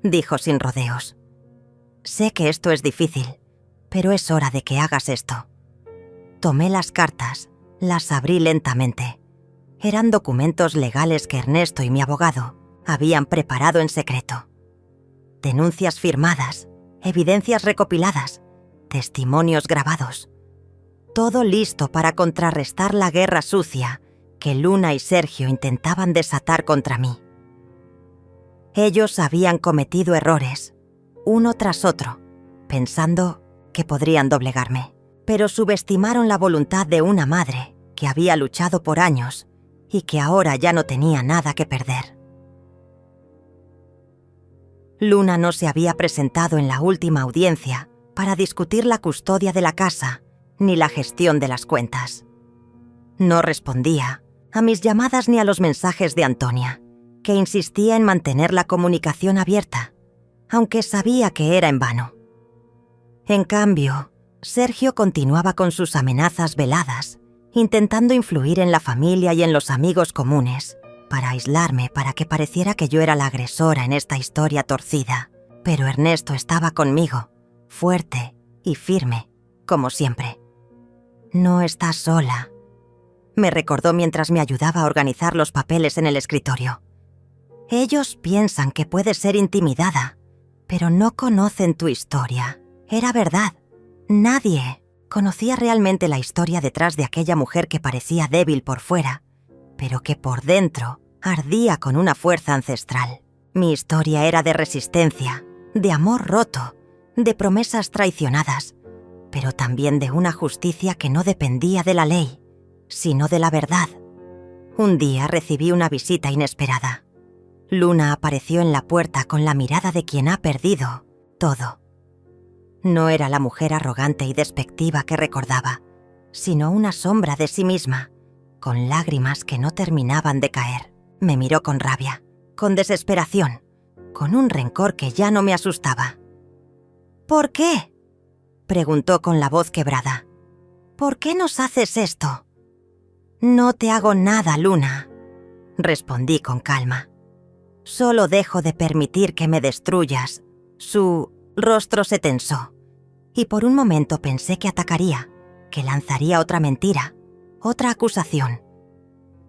dijo sin rodeos. «Sé que esto es difícil, pero es hora de que hagas esto». Tomé las cartas, las abrí lentamente. Eran documentos legales que Ernesto y mi abogado habían preparado en secreto. Denuncias firmadas, evidencias recopiladas, testimonios grabados. Todo listo para contrarrestar la guerra sucia que Luna y Sergio intentaban desatar contra mí. Ellos habían cometido errores, uno tras otro, pensando que podrían doblegarme, pero subestimaron la voluntad de una madre que había luchado por años y que ahora ya no tenía nada que perder. Luna no se había presentado en la última audiencia para discutir la custodia de la casa ni la gestión de las cuentas. No respondía a mis llamadas ni a los mensajes de Antonia, que insistía en mantener la comunicación abierta, aunque sabía que era en vano. En cambio, Sergio continuaba con sus amenazas veladas, intentando influir en la familia y en los amigos comunes, para aislarme, para que pareciera que yo era la agresora en esta historia torcida. Pero Ernesto estaba conmigo, fuerte y firme, como siempre. «No estás sola», me recordó mientras me ayudaba a organizar los papeles en el escritorio. «Ellos piensan que puedes ser intimidada, pero no conocen tu historia. Era verdad. Nadie conocía realmente la historia detrás de aquella mujer que parecía débil por fuera, pero que por dentro ardía con una fuerza ancestral. Mi historia era de resistencia, de amor roto, de promesas traicionadas, pero también de una justicia que no dependía de la ley, sino de la verdad. Un día recibí una visita inesperada. Luna apareció en la puerta con la mirada de quien ha perdido todo. No era la mujer arrogante y despectiva que recordaba. sino una sombra de sí misma, con lágrimas que no terminaban de caer. Me miró con rabia, con desesperación, con un rencor que ya no me asustaba. «¿Por qué?», preguntó con la voz quebrada. «¿Por qué nos haces esto?». «No te hago nada, Luna», respondí con calma. «Solo dejo de permitir que me destruyas». Su rostro se tensó, y por un momento pensé que atacaría, que lanzaría otra mentira, otra acusación.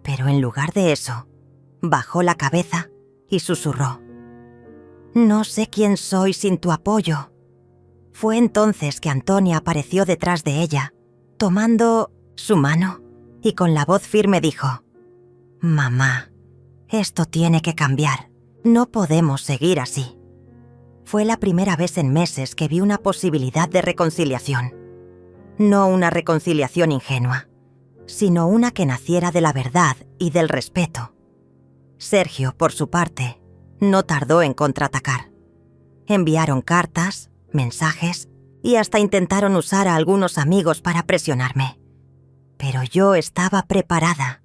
Pero en lugar de eso, bajó la cabeza y susurró: «No sé quién soy sin tu apoyo». Fue entonces que Antonia apareció detrás de ella, tomando su mano, y con la voz firme dijo: «Mamá, esto tiene que cambiar. No podemos seguir así». Fue la primera vez en meses que vi una posibilidad de reconciliación. No una reconciliación ingenua, sino una que naciera de la verdad y del respeto. Sergio, por su parte, no tardó en contraatacar. Enviaron cartas, mensajes y hasta intentaron usar a algunos amigos para presionarme. Pero yo estaba preparada.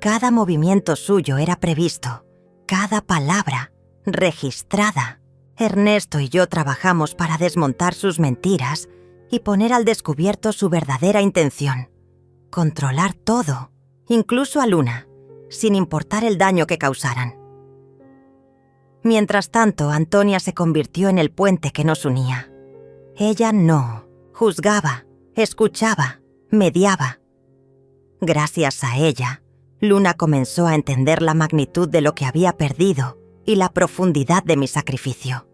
Cada movimiento suyo era previsto, cada palabra registrada. Ernesto y yo trabajamos para desmontar sus mentiras y poner al descubierto su verdadera intención: controlar todo, incluso a Luna, sin importar el daño que causaran. Mientras tanto, Antonia se convirtió en el puente que nos unía. Ella no juzgaba, escuchaba, mediaba. Gracias a ella, Luna comenzó a entender la magnitud de lo que había perdido y la profundidad de mi sacrificio.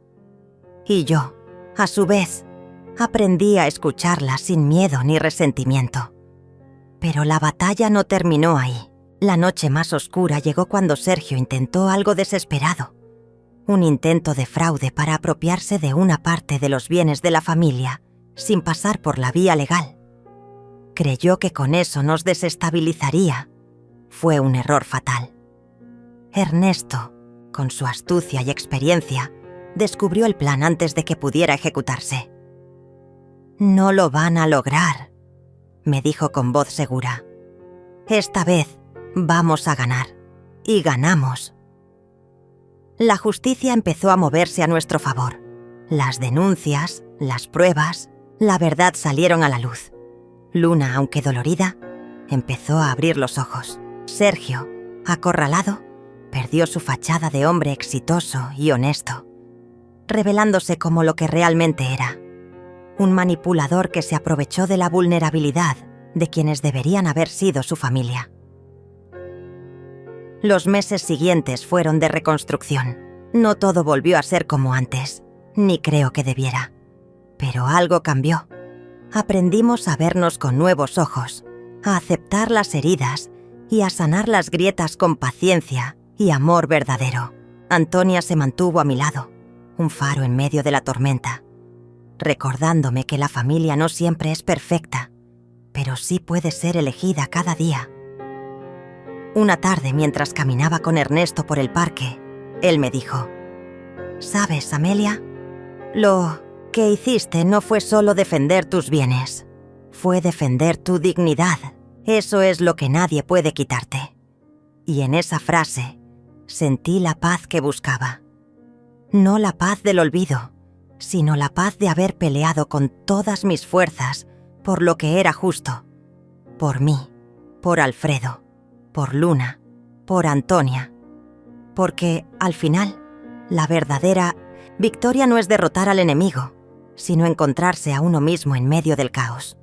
Y yo, a su vez, aprendí a escucharla sin miedo ni resentimiento. Pero la batalla no terminó ahí. La noche más oscura llegó cuando Sergio intentó algo desesperado. Un intento de fraude para apropiarse de una parte de los bienes de la familia, sin pasar por la vía legal. Creyó que con eso nos desestabilizaría. Fue un error fatal. Ernesto, con su astucia y experiencia, descubrió el plan antes de que pudiera ejecutarse. «No lo van a lograr», me dijo con voz segura. «Esta vez vamos a ganar. Y ganamos». La justicia empezó a moverse a nuestro favor. Las denuncias, las pruebas, la verdad salieron a la luz. Luna, aunque dolorida, empezó a abrir los ojos. Sergio, acorralado, perdió su fachada de hombre exitoso y honesto, revelándose como lo que realmente era: un manipulador que se aprovechó de la vulnerabilidad de quienes deberían haber sido su familia. Los meses siguientes fueron de reconstrucción. No todo volvió a ser como antes, ni creo que debiera. Pero algo cambió. Aprendimos a vernos con nuevos ojos, a aceptar las heridas y a sanar las grietas con paciencia y amor verdadero. Antonia se mantuvo a mi lado, un faro en medio de la tormenta, recordándome que la familia no siempre es perfecta, pero sí puede ser elegida cada día. Una tarde, mientras caminaba con Ernesto por el parque, él me dijo: «¿Sabes, Amelia? Lo que hiciste no fue solo defender tus bienes, fue defender tu dignidad. Eso es lo que nadie puede quitarte». Y en esa frase sentí la paz que buscaba. No la paz del olvido, sino la paz de haber peleado con todas mis fuerzas por lo que era justo. Por mí, por Alfredo, por Luna, por Antonia. Porque, al final, la verdadera victoria no es derrotar al enemigo, sino encontrarse a uno mismo en medio del caos.